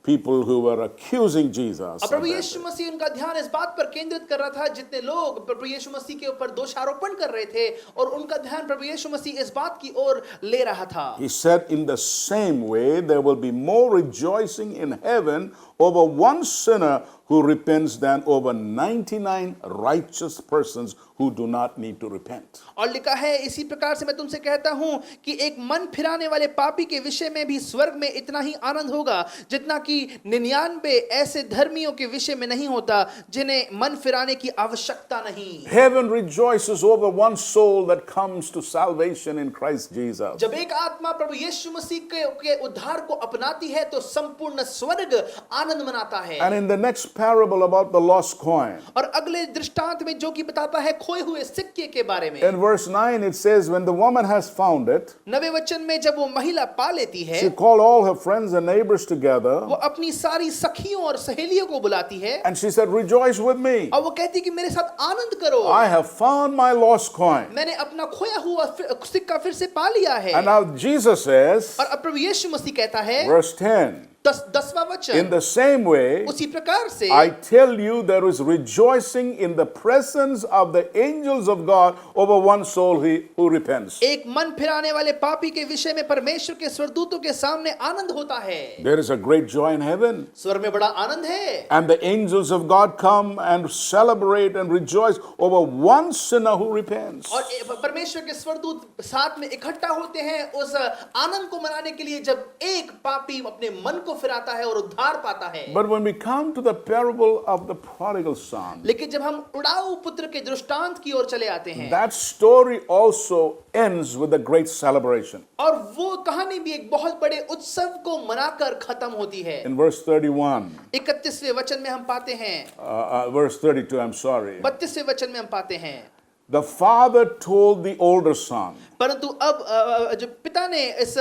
people who were accusing Jesus. प्रभु यीशु मसीह उनका ध्यान इस बात पर केंद्रित कर रहा था, जितने लोग प्रभु यीशु मसीह के ऊपर दोषारोपण कर रहे थे और उनका ध्यान प्रभु यीशु मसीह इस बात की ओर ले रहा था। He said, in the same way, there will be more rejoicing in heaven over one sinner who repents than over 99 righteous persons who do not need to repent. और लिखा है, इसी प्रकार से मैं तुमसे कहता हूं कि एक मन फिराने वाले पापी के विषय में भी स्वर्ग में इतना ही आनंद होगा जितना कि 99 ऐसे धर्मियों के विषय में नहीं होता जिन्हें मन फिराने की आवश्यकता नहीं। Heaven rejoices over one soul that comes to salvation in Christ Jesus. जब एक आत्मा प्रभु यीशु मसीह के उद्धार को अपनाती है तो संपूर्ण स्वर्ग आनंद मनाता है। And in the next parable about the lost coin. और अगले दृष्टांत में जो कि बताता है खोए हुए सिक्के के बारे में, In verse 9 it says, when the woman has found it, 9वें वचन में जब वो महिला पा लेती है, she called all her friends and neighbors together, वो अपनी सारी सखियों और सहेलियों को बुलाती है and she said, rejoice with me. और वो कहती कि मेरे साथ आनंद करो, I have found my lost coin. मैंने अपना खोया हुआ सिक्का फिर से पा लिया है। And now Jesus says, और अब प्रभु यीशु मसीह कहता है, verse 10, 10वां in वचन, the same way, उसी प्रकार से I tell you, there is rejoicing in the presence of the angels of God over one soul who repents. एक मन फिराने वाले पापी के विषय में परमेश्वर के स्वर्गदूतों के सामने आनंद होता है। There is a great joy in heaven. स्वर्ग में बड़ा आनंद है And the angels of God come and celebrate and rejoice over one sinner who repents. और परमेश्वर के स्वर्गदूत साथ में इकट्ठा होते हैं उस आनंद को मनाने के लिए जब एक पापी अपने मन को फिराता है और उद्धार पाता है। But when we come to the parable of the prodigal son, लेकिन जब हम उड़ाऊ पुत्र के दृष्टांत की ओर चले आते हैं, that story also ends with a great celebration. और वो कहानी भी एक बहुत बड़े उत्सव को मनाकर खत्म होती है। In verse 31, 31वें वचन में हम पाते हैं, verse 32, I'm sorry. 32वें वचन में हम पाते हैं, The father told the older son, परंतु अब जो पिता ने इस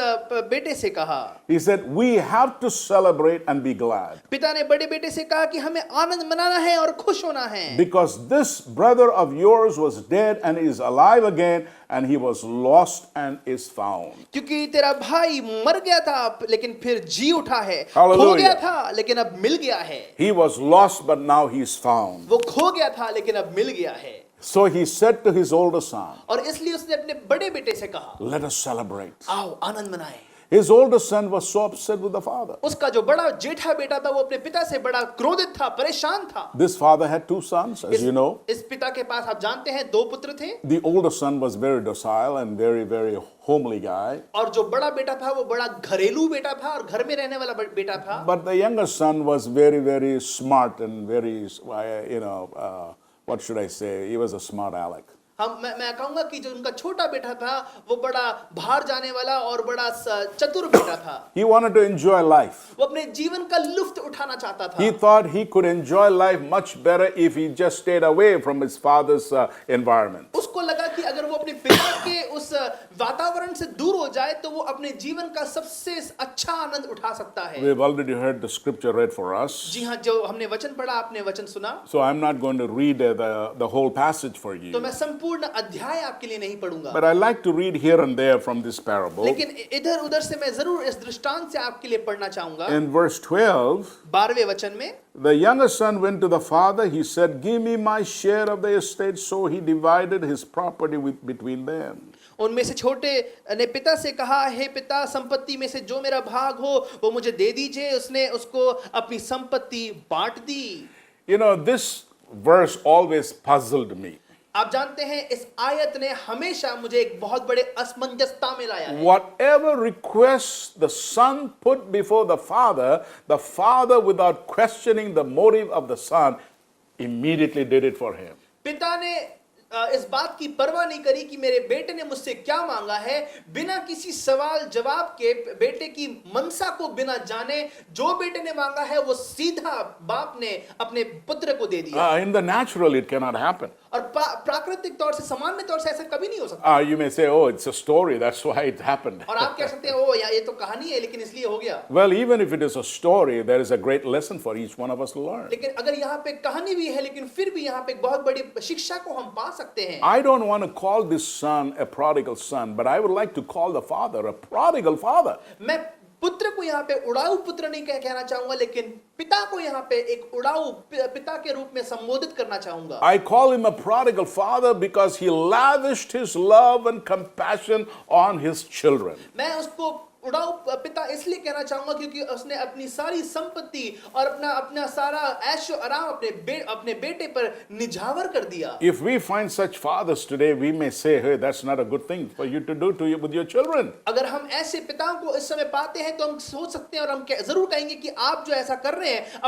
बेटे से कहा, he said, we have to celebrate and be glad. पिता ने बड़े बेटे से कहा कि हमें आनंद मनाना है और खुश होना है, Because this brother of yours was dead and is alive again, and he was lost and is found. क्योंकि तेरा भाई मर गया था लेकिन फिर जी उठा है, Hallelujah. खो गया था लेकिन अब मिल गया है, He was lost, but now he is found. वो खो गया था लेकिन अब मिल गया है। So he said to his older son, और इसलिए उसने अपने बड़े बेटे से कहा, let us celebrate. आओ आनंद मनाएं। His older son was so upset with the father. उसका जो बड़ा जेठा बेटा था वो अपने पिता से बड़ा क्रोधित था, परेशान था। This father had two sons, as you know. इस पिता के पास आप जानते हैं 2 पुत्र थे, The older son was very docile and very, very homely guy. और जो बड़ा बेटा था वो बड़ा घरेलू बेटा था और घर में रहने वाला बेटा था। But the younger son was very, very smart and very, what should I say? He was a smart aleck. मैं कहूंगा कि जो उनका छोटा बेटा था वो बड़ा बाहर जाने वाला और बड़ा चतुर बेटा था। He wanted to enjoy life. वो अपने जीवन का लुत्फ उठाना चाहता था। He thought he could enjoy life much better if he just stayed away from his father's environment. उसको लगा कि अगर वो अपने पिता के उस वातावरण से दूर हो जाए तो वो अपने जीवन का सबसे अच्छा आनंद उठा सकता है। We've already heard the scripture read for us. जी हाँ, जो हमने वचन पढ़ा, आपने वचन सुना, So I'm not going to read the whole passage for you. तो मैं संपूर्ण अध्याय आपके लिए नहीं पढ़ूंगा, But I like to read here and there from this parable. लेकिन इधर उधर से मैं जरूर इस दृष्टांत से आपके लिए पढ़ना चाहूंगा। In verse 12, 12वें वचन में, the younger son went to the father. He said, give me my share of the estate. So he divided his property between them. उनमें से छोटे ने पिता से कहा, हे पिता, संपत्ति में से जो मेरा भाग हो वो मुझे दे दीजिए। उसने उसको अपनी संपत्ति बांट दी। You know, this verse always puzzled me. आप जानते हैं इस आयत ने हमेशा मुझे एक बहुत बड़े असमंजसता में लाया है। Whatever requests the son put before the father without questioning the motive of the son immediately did it for him. पिता ने इस बात की परवाह नहीं करी कि मेरे बेटे ने मुझसे क्या मांगा है, बिना किसी सवाल जवाब के बेटे की मनसा को बिना जाने जो बेटे ने मांगा है वो सीधा बाप ने अपने पुत्र को दे दिया। In the natural, it cannot happen. और प्राकृतिक तौर से, सामान्य तौर से ऐसा कभी नहीं हो सकता। You may say, oh, it's a story, that's why it happened. और आप कह सकते हैं, ओ या ये तो कहानी है लेकिन इसलिए हो गया। Well, even if it is a story, there is a great lesson for each one of us to learn. लेकिन अगर यहाँ पे कहानी भी है लेकिन फिर भी यहाँ पे एक बहुत बड़ी शिक्षा को हम पा सकते हैं। I don't want to call this son a prodigal son, but I would like to call the father a prodigal father. मैं पुत्र को यहाँ पे उड़ाऊ पुत्र नहीं कहना चाहूंगा, लेकिन पिता को यहाँ पे एक उड़ाऊ पिता के रूप में संबोधित करना चाहूंगा। I call him a prodigal father because he lavished his love and compassion on his children. मैं उसको उड़ाऊ पिता इसलिए कहना चाहूंगा क्योंकि उसने अपनी सारी संपत्ति और अपना सारा ऐशो आराम अपने बेटे पर निझावर कर दिया। If we find such fathers today, we may say, hey, that's not a good thing for you to do with your children. अगर हम ऐसे पिताओं को इस समय पाते हैं तो हम सोच सकते हैं और हम जरूर कहेंगे कि आप जो ऐसा कर रहे हैं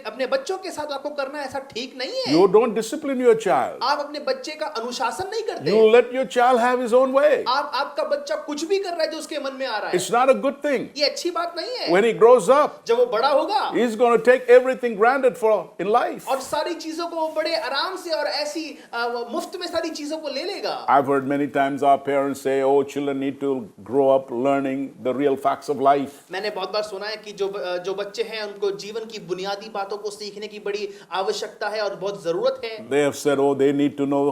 अपने बच्चों के साथ आपको करना ऐसा ठीक नहीं है। You don't discipline your child. आप अपने बच्चे का अनुशासन नहीं करते। You let your child have his own way. आपका बच्चा कुछ भी कर रहा है जो उसके मन में आ रहा है। It's not a good thing. ये अच्छी बात नहीं है। When he grows up, जब वो बड़ा होगा he's going to take everything granted for in life. और सारी चीजों को वो बड़े आराम से और ऐसी वो मुफ्त में सारी चीजों को ले लेगा। I've heard many times our parents say, oh, children need to grow up learning the real facts of life. मैंने बहुत बार सुना है कि जो बच्चे हैं उनको जीवन की बुनियादी बातों को सीखने की बड़ी आवश्यकता है और बहुत जरूरत है। They have said, oh, they need to know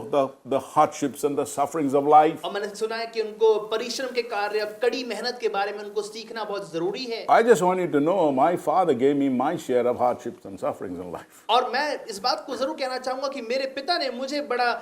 the hardships and the sufferings of life. और मैंने सुना है कि उनको परिश्रम के कार्य और कड़ी मेहनत के बारे में उनको सीखना बहुत जरूरी है। I just want you to know, my father gave me my share of hardships and sufferings in life. और मैं इस बात को जरूर कहना चाहूंगा कि मेरे पिता ने मुझे बड़ा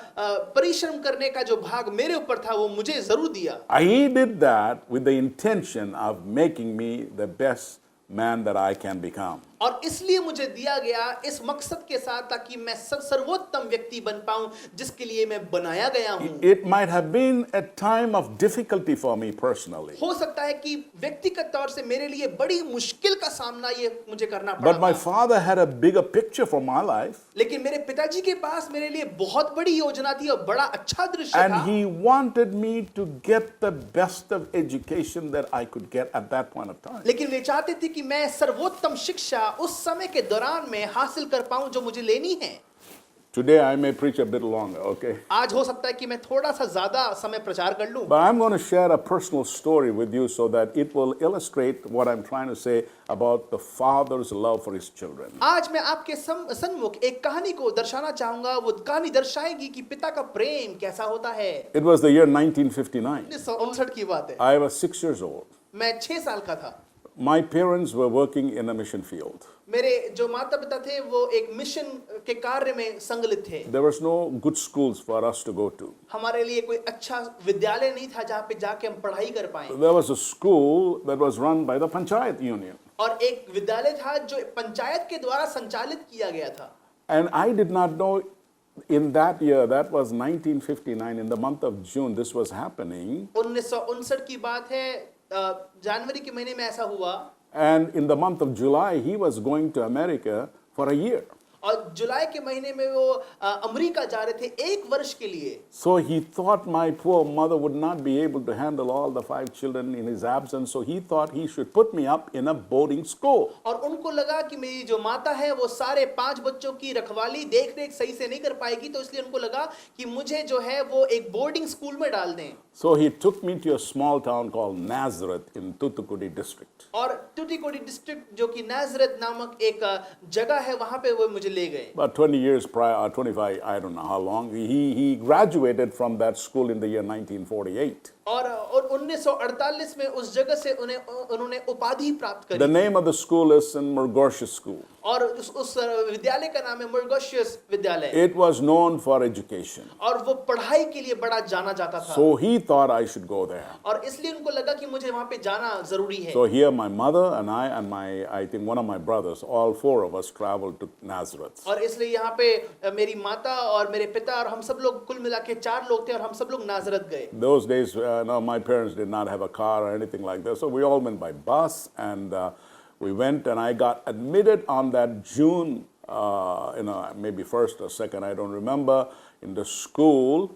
परिश्रम करने का जो भाग मेरे ऊपर था वो मुझे जरूर दिया। He did that with the intention of making me the best man that I can become. और इसलिए मुझे दिया गया इस मकसद के साथ ताकि मैं सर्वोत्तम व्यक्ति बन पाऊं जिसके लिए मैं बनाया गया हूं। It might have been a time of difficulty for me personally. हो सकता है कि व्यक्तिगत तौर से मेरे लिए बड़ी मुश्किल का सामना ये मुझे करना पड़ा। But my father had a bigger picture for my life. लेकिन मेरे पिताजी के पास मेरे लिए बहुत बड़ी योजना थी और बड़ा अच्छा दृश्य And था। he wanted me to get the best of education that I could get at that point of time. लेकिन वे चाहते थे कि मैं सर्वोत्तम शिक्षा उस समय के दौरान में हासिल कर पाऊं जो मुझे लेनी है। Today I may preach a bit longer, okay? आज हो सकता है कि मैं थोड़ा सा ज्यादा समय प्रचार कर लूं। But I'm going to share a personal story with you so that it will illustrate what I'm trying to say about the father's love for his children. आज मैं आपके सन्मुख एक कहानी को दर्शाना चाहूंगा। वो कहानी दर्शाएगी कि पिता का प्रेम कैसा होता है। It was the year 1959. 1959 की बात है। I was 6 years old. मैं 6 साल का था। My parents were working in a mission field. मेरे जो माता पिता थे वो एक मिशन के कार्य में संगलित थे। There was no good schools for us to go to. हमारे लिए कोई अच्छा विद्यालय नहीं था जहाँ पे जाके हम पढ़ाई कर पाएं। There was a school that was run by the Panchayat Union. और एक विद्यालय था जो पंचायत के द्वारा संचालित किया गया था। And I did not know in that year, that was 1959, in the month of June, this was happening. 1959 की बात है। जनवरी के महीने में ऐसा हुआ। And in the month of July, he was going to America for a year. और जुलाई के महीने में वो अमेरिका जा रहे थे 1 वर्ष के लिए। So he thought my poor mother would not be able to handle all the 5 children in his absence. So he thought he should put me up in a boarding school. और उनको लगा कि मेरी जो माता है वो सारे 5 बच्चों की रखवाली देख रेख सही से नहीं कर पाएगी, तो इसलिए उनको लगा कि मुझे जो है वो एक बोर्डिंग स्कूल में डाल दें। So he took me to a small town called Nazareth in Tuticorin district. और टूटिकोडी डिस्ट्रिक्ट जो कि नाजरत नामक एक जगह है वहां पे वो मुझे ले गए। About 20 years prior, or 25, I don't know how long, he graduated from that school in the year 1948. और 1948 में उस जगह से उन्होंने उपाधि प्राप्त The करी। name of the school is St. Margosius School. और उस विद्यालय का नाम है मर्गोशियस विद्यालय। It was known for education. और वो पढ़ाई के लिए बड़ा जाना जाता था। So he thought I should go there. और इसलिए उनको लगा कि मुझे वहां पे जाना जरूरी है। So here my mother and I think one of my brothers, all 4 of us traveled to Nazareth. और इसलिए यहाँ पे मेरी माता और मेरे पिता और हम सब लोग कुल मिला के 4 लोग थे और हम सब लोग नाजरत गए। Those days, no, my parents did not have a car or anything like that. So we all went by bus and we went and I got admitted on that June, maybe 1st or 2nd, I don't remember, in the school.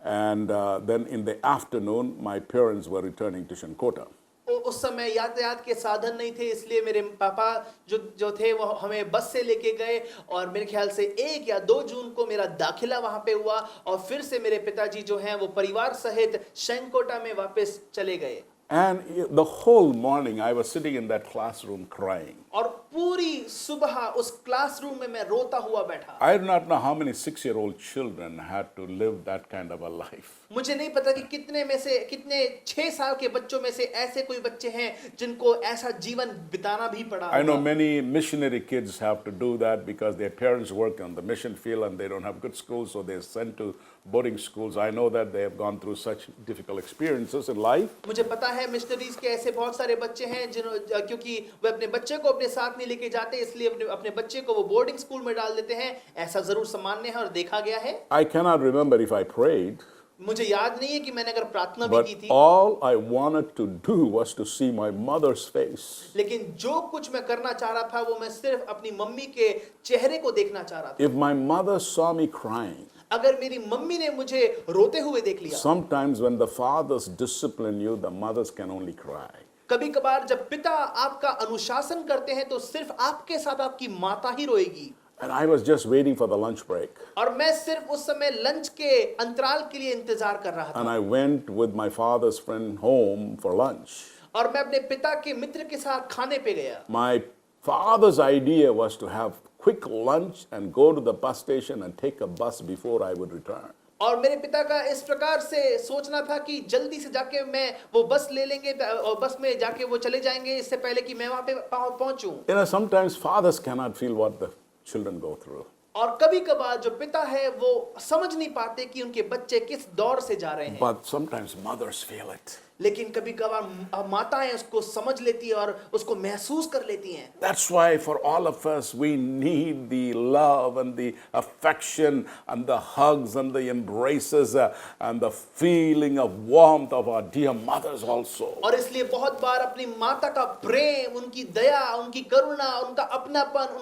And then in the afternoon, my parents were returning to Shankota. उस समय यातायात के साधन नहीं थे, इसलिए मेरे पापा जो थे वो हमें बस से लेके गए और मेरे ख्याल से 1 या 2 जून को मेरा दाखिला वहां पे हुआ और फिर से मेरे पिताजी जो हैं वो परिवार सहित शंकोटा में वापस चले गए। And the whole morning I was sitting in that classroom crying. और पूरी सुबह उस क्लासरूम में मैं रोता हुआ बैठा। I do not know how many 6-year-old children had to live that kind of a life. मुझे नहीं पता कि कितने 6 साल के बच्चों में से ऐसे कोई बच्चे हैं जिनको ऐसा जीवन बिताना भी पड़ा। I know many missionary kids have to do that because their parents work on the mission field and they don't have good schools, so they're sent to boarding schools. I know that they have gone through such difficult experiences in life. मुझे पता है missionaries के ऐसे बहुत सारे बच्चे हैं क्योंकि वे अपने बच्चे को अपने साथ नहीं लेके जाते, इसलिए अपने बच्चे को वो बोर्डिंग स्कूल में डाल देते हैं। ऐसा जरूर सामान्य है और देखा गया है। I cannot remember if I prayed. मुझे याद नहीं है कि मैंने अगर प्रार्थना भी But की थी, all I wanted to do was to see my mother's face. लेकिन जो कुछ मैं करना चाह रहा था वो मैं सिर्फ अपनी मम्मी के चेहरे को देखना चाह रहा था। If my mother saw me crying, अगर मेरी मम्मी ने मुझे रोते हुए देख लिया, sometimes when the fathers discipline you, the mothers can only cry. कभी कभार जब पिता आपका अनुशासन करते हैं तो सिर्फ आपके साथ आपकी माता ही रोएगी। And I was just waiting for the lunch break. और मैं सिर्फ उस समय लंच के अंतराल के लिए इंतजार कर रहा And था I went with my father's friend home for lunch. और मैं अपने पिता के मित्र के साथ खाने पे गया। My father's idea was to have quick lunch and go to the bus station and take a bus before I would return. और मेरे पिता का इस प्रकार से सोचना था कि जल्दी से जाके मैं वो बस ले लेंगे और बस में जाके वो चले जाएंगे इससे पहले कि मैं वहां पे पहुंचूं। You know, sometimes fathers cannot feel what the children go through. और कभी कभार जो पिता है वो समझ नहीं पाते कि उनके बच्चे किस दौर से जा रहे हैं। But sometimes mothers feel it. लेकिन कभी कभार माताएं उसको समझ लेती है और उसको महसूस कर लेती हैं। That's why for all of us we need the love and the affection and the hugs and the embraces and the feeling of warmth of our dear mothers also. और इसलिए बहुत बार अपनी माता का प्रेम, उनकी दया, उनकी करुणा, उनका अपनापन,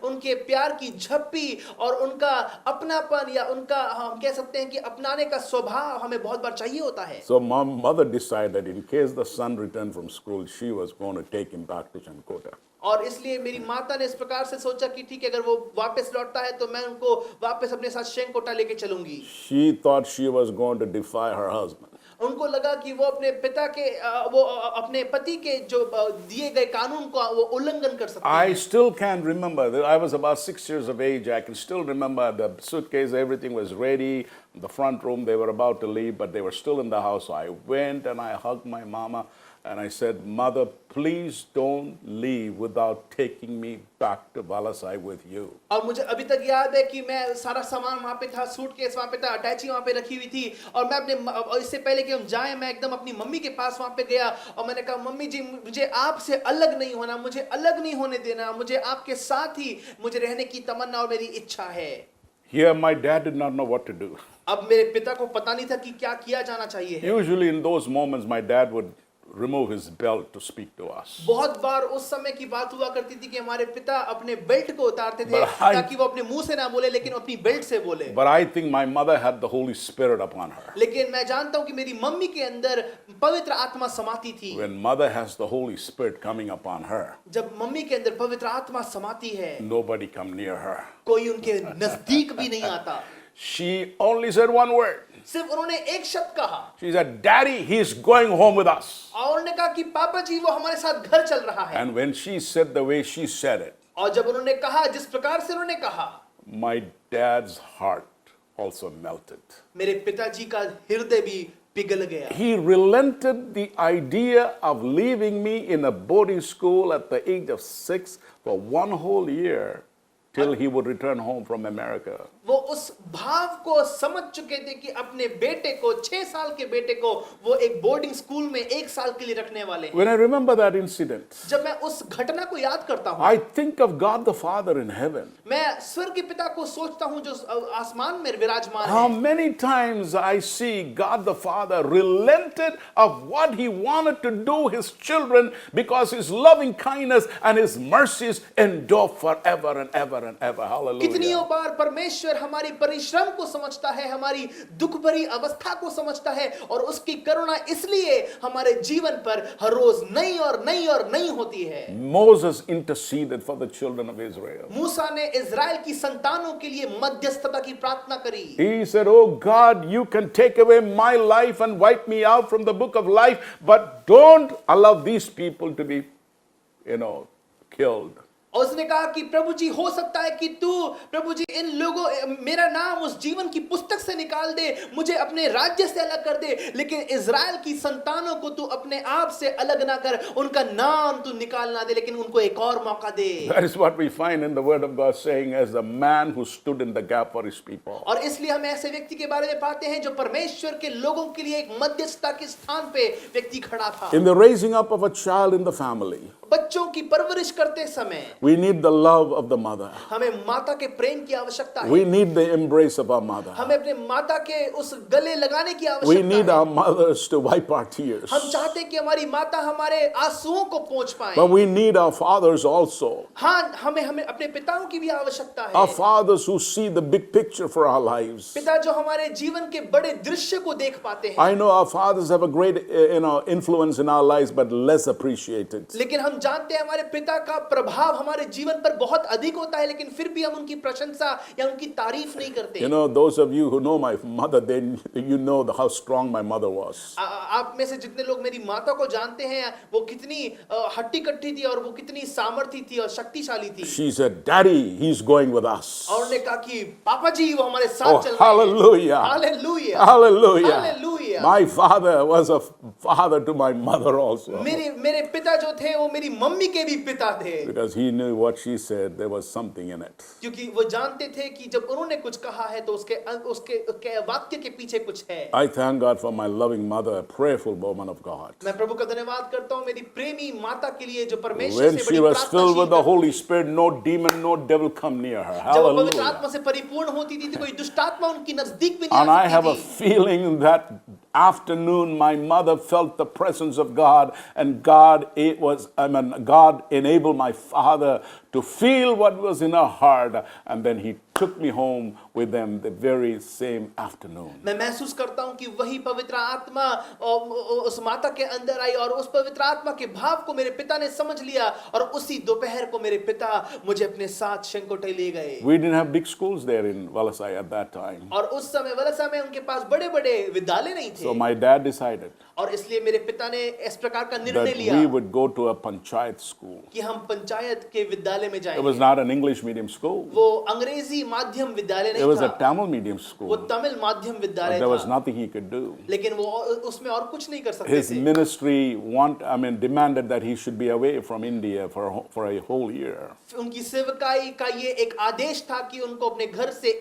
उनके प्यार की झप्पी और उनका अपनापन या उनका हम कह सकते हैं कि अपनाने का स्वभाव हमें बहुत बार चाहिए होता है। So my mother decided in case the son returned from school, she was going to take him back to Chankota. और इसलिए मेरी माता ने इस प्रकार से सोचा कि ठीक है अगर वो वापस लौटता है तो मैं उनको वापस अपने साथ शेंकोटा लेके चलूंगी। She thought she was going to defy her husband. उनको लगा कि वो अपने पिता के वो अपने पति के जो दिए गए कानून को वो उल्लंघन कर सकते I हैं। still can remember that I was about 6 years of age. I can still remember the suitcase, everything was ready. The front room, they were about to leave, but they were still in the house. So I went and I hugged my mama and I said, Mother, please don't leave without taking me back to Balasai with you. और मुझे अभी तक याद है कि मैं सारा सामान वहाँ पे था, सूटकेस वहाँ पे था, अटैची वहाँ पे रखी हुई थी और मैं और इससे पहले कि हम जाएं मैं एकदम अपनी मम्मी के पास वहाँ पे गया और मैंने कहा मम्मी जी मुझे आपसे अलग नहीं होना, मुझे अलग नहीं होने देना, मुझे आपके साथ ही मुझे रहने की तमन्ना और मेरी इच्छा है। Here my dad did not know what to do. अब मेरे पिता को पता नहीं था कि क्या किया जाना चाहिए है। Usually in those moments my dad would remove his belt to speak to us. बहुत बार उस समय की बात हुआ करती थी कि हमारे पिता अपने बेल्ट को उतारते थे ताकि वो अपने मुंह से ना बोले लेकिन अपनी बेल्ट से बोले। But I think my mother had the Holy Spirit upon her. लेकिन मैं जानता हूँ कि मेरी मम्मी के अंदर पवित्र आत्मा समाती थी। When mother has the Holy Spirit coming upon her, जब मम्मी के अंदर पवित्र आत्मा समाती है nobody come near her. कोई उनके नजदीक भी नहीं आता। She only said one word. सिर्फ उन्होंने एक शब्द कहा She said, Daddy, he's going home with us. और उन्होंने कहा कि पापा जी वो हमारे साथ घर चल रहा है। And when she said the way she said it, और जब उन्होंने कहा जिस प्रकार से उन्होंने कहा my dad's heart also melted. मेरे पिताजी का हृदय भी पिघल गया। He relented the idea of leaving me in a boarding school at the age of 6 for 1 whole year till he would return home from America. वो उस भाव को समझ चुके थे कि अपने बेटे को 6 साल के बेटे को वो एक बोर्डिंग स्कूल में 1 साल के लिए रखने वाले हैं। When I remember that incident, जब मैं उस घटना को याद करता हूँ I think of God the Father in heaven. मैं स्वर्ग के पिता को सोचता हूँ जो आसमान में विराजमान How है। many times I see God the Father relented of what he wanted to do his children because his loving kindness and his mercies endure forever and ever and ever. कितनी Hallelujah. बार परमेश्वर हमारी परिश्रम को समझता है, हमारी दुख भरी अवस्था को समझता है और उसकी करुणा इसलिए हमारे जीवन पर हर रोज नई और नई और नई होती है। Moses interceded for the children of Israel. मूसा ने इज़राइल की संतानों के लिए मध्यस्थता की प्रार्थना करी। He said, Oh God, you can take away my life and wipe me out from the book of life, but don't allow these people to be, killed. और उसने कहा कि प्रभु जी हो सकता है कि तू प्रभु जी इन लोगों मेरा नाम उस जीवन की पुस्तक से निकाल दे, मुझे अपने राज्य से अलग कर दे, लेकिन इज़राइल की संतानों को तू अपने आप से अलग ना कर, उनका नाम तू निकाल ना दे, लेकिन उनको एक और मौका दे। That is what we find in the word of God saying as the man who stood in the gap for his people. और इसलिए हम ऐसे व्यक्ति के बारे में पाते हैं जो परमेश्वर के लोगों के लिए एक मध्यस्थता के स्थान पे व्यक्ति खड़ा था। In the raising up of a child in the family, बच्चों की परवरिश करते समय We need the love of the mother. हमें माता के प्रेम की आवश्यकता है। We need the embrace of our mother. हमें अपने माता के उस गले लगाने की We आवश्यकता need है। our mothers to wipe our tears. हम चाहते हैं कि हमारी माता हमारे आंसुओं को पोंछ पाए। But we need our fathers also. हाँ, हमें हमें अपने पिताओं की भी आवश्यकता है। Our fathers who see the big picture for our lives. पिता जो हमारे जीवन के बड़े दृश्य को देख पाते हैं। I know our fathers have a great influence in our lives, but less appreciated. लेकिन हम जानते हैं हमारे पिता का प्रभाव हमारे जीवन पर बहुत अधिक होता है, लेकिन फिर भी हम उनकी प्रशंसा या उनकी तारीफ नहीं करते। You know, those of you who know my mother, then you know how strong my mother was. आप में से जितने लोग मेरी माता को जानते हैं वो कितनी हट्टी कट्टी थी और वो कितनी सामर्थी थी और शक्तिशाली थी। She said, "Daddy, he's going with us." और उन्होंने कहा कि पापा जी वो हमारे Oh, साथ चल रहे हैं। hallelujah. Hallelujah. Hallelujah. Hallelujah. My father was a father to my mother also. मेरे पिता जो थे वो मेरी मम्मी के भी पिता थे, Because he knew what she said, there was something in it. क्योंकि वो जानते थे कि जब उन्होंने कुछ कहा है तो उसके वाक्य के पीछे कुछ है। I thank God for my loving mother, a prayerful woman of God. मैं प्रभु का धन्यवाद करता हूँ मेरी प्रेमी माता के लिए जो परमेश्वर When से she बड़ी was filled with the प्रार्थनाशील Holy Spirit, no demon, no devil come near her. जब वो पवित्र Hallelujah. आत्मा से परिपूर्ण होती थी तो कोई दुष्ट आत्मा उनकी नजदीक भी नहीं And uh I have a सकती थी। feeling that afternoon my mother felt the presence of God, and God enabled my father to feel what was in her heart, and then he took me home with them the very same afternoon. मैं महसूस करता हूँ कि वही पवित्र आत्मा उस माता के अंदर आई और उस पवित्र आत्मा के भाव को मेरे पिता ने समझ लिया और उसी दोपहर को मेरे पिता मुझे अपने साथ शंकोटे ले गए। We didn't have big schools there in Valasai at that time. और उस समय वलसा में उनके पास बड़े-बड़े विद्यालय नहीं थे। So my dad decided और इसलिए मेरे पिता ने इस प्रकार का निर्णय that लिया we would go to a panchayat school. कि हम पंचायत के विद्यालय में It जाएंगे। was not an English medium school. वो अंग्रेजी माध्यम विद्यालय It नहीं was a था, Tamil medium वो school. तमिल माध्यम But विद्यालय there was था, nothing he could do. लेकिन वो उसमें और कुछ नहीं कर सकते His थे। ministry demanded that he should be away from India for a whole year. उनकी सेवकाई का ये एक आदेश था कि उनको अपने घर से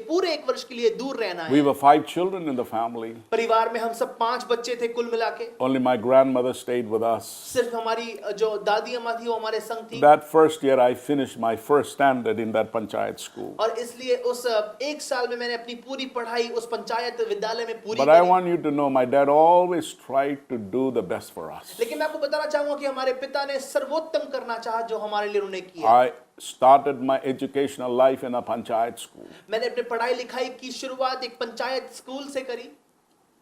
पूरे एक वर्ष के लिए दूर रहना We है। were 5 children in the family. परिवार में हम सब 5 बच्चे थे कुल मिला के। Only my grandmother stayed with us. सिर्फ हमारी जो दादी अम्मा थी वो हमारे संग थी। That first year I finished my first standard in that panchayat school. और इसलिए उस एक साल में मैंने अपनी पूरी पढ़ाई उस पंचायत विद्यालय में पूरी But I करी। want you to know my dad always tried to do the best for us. लेकिन मैं आपको बताना चाहूंगा कि हमारे पिता ने सर्वोत्तम करना चाहा जो हमारे लिए उन्होंने किया। I started my educational life in a panchayat school. मैंने अपनी पढ़ाई लिखाई की शुरुआत एक पंचायत स्कूल से करी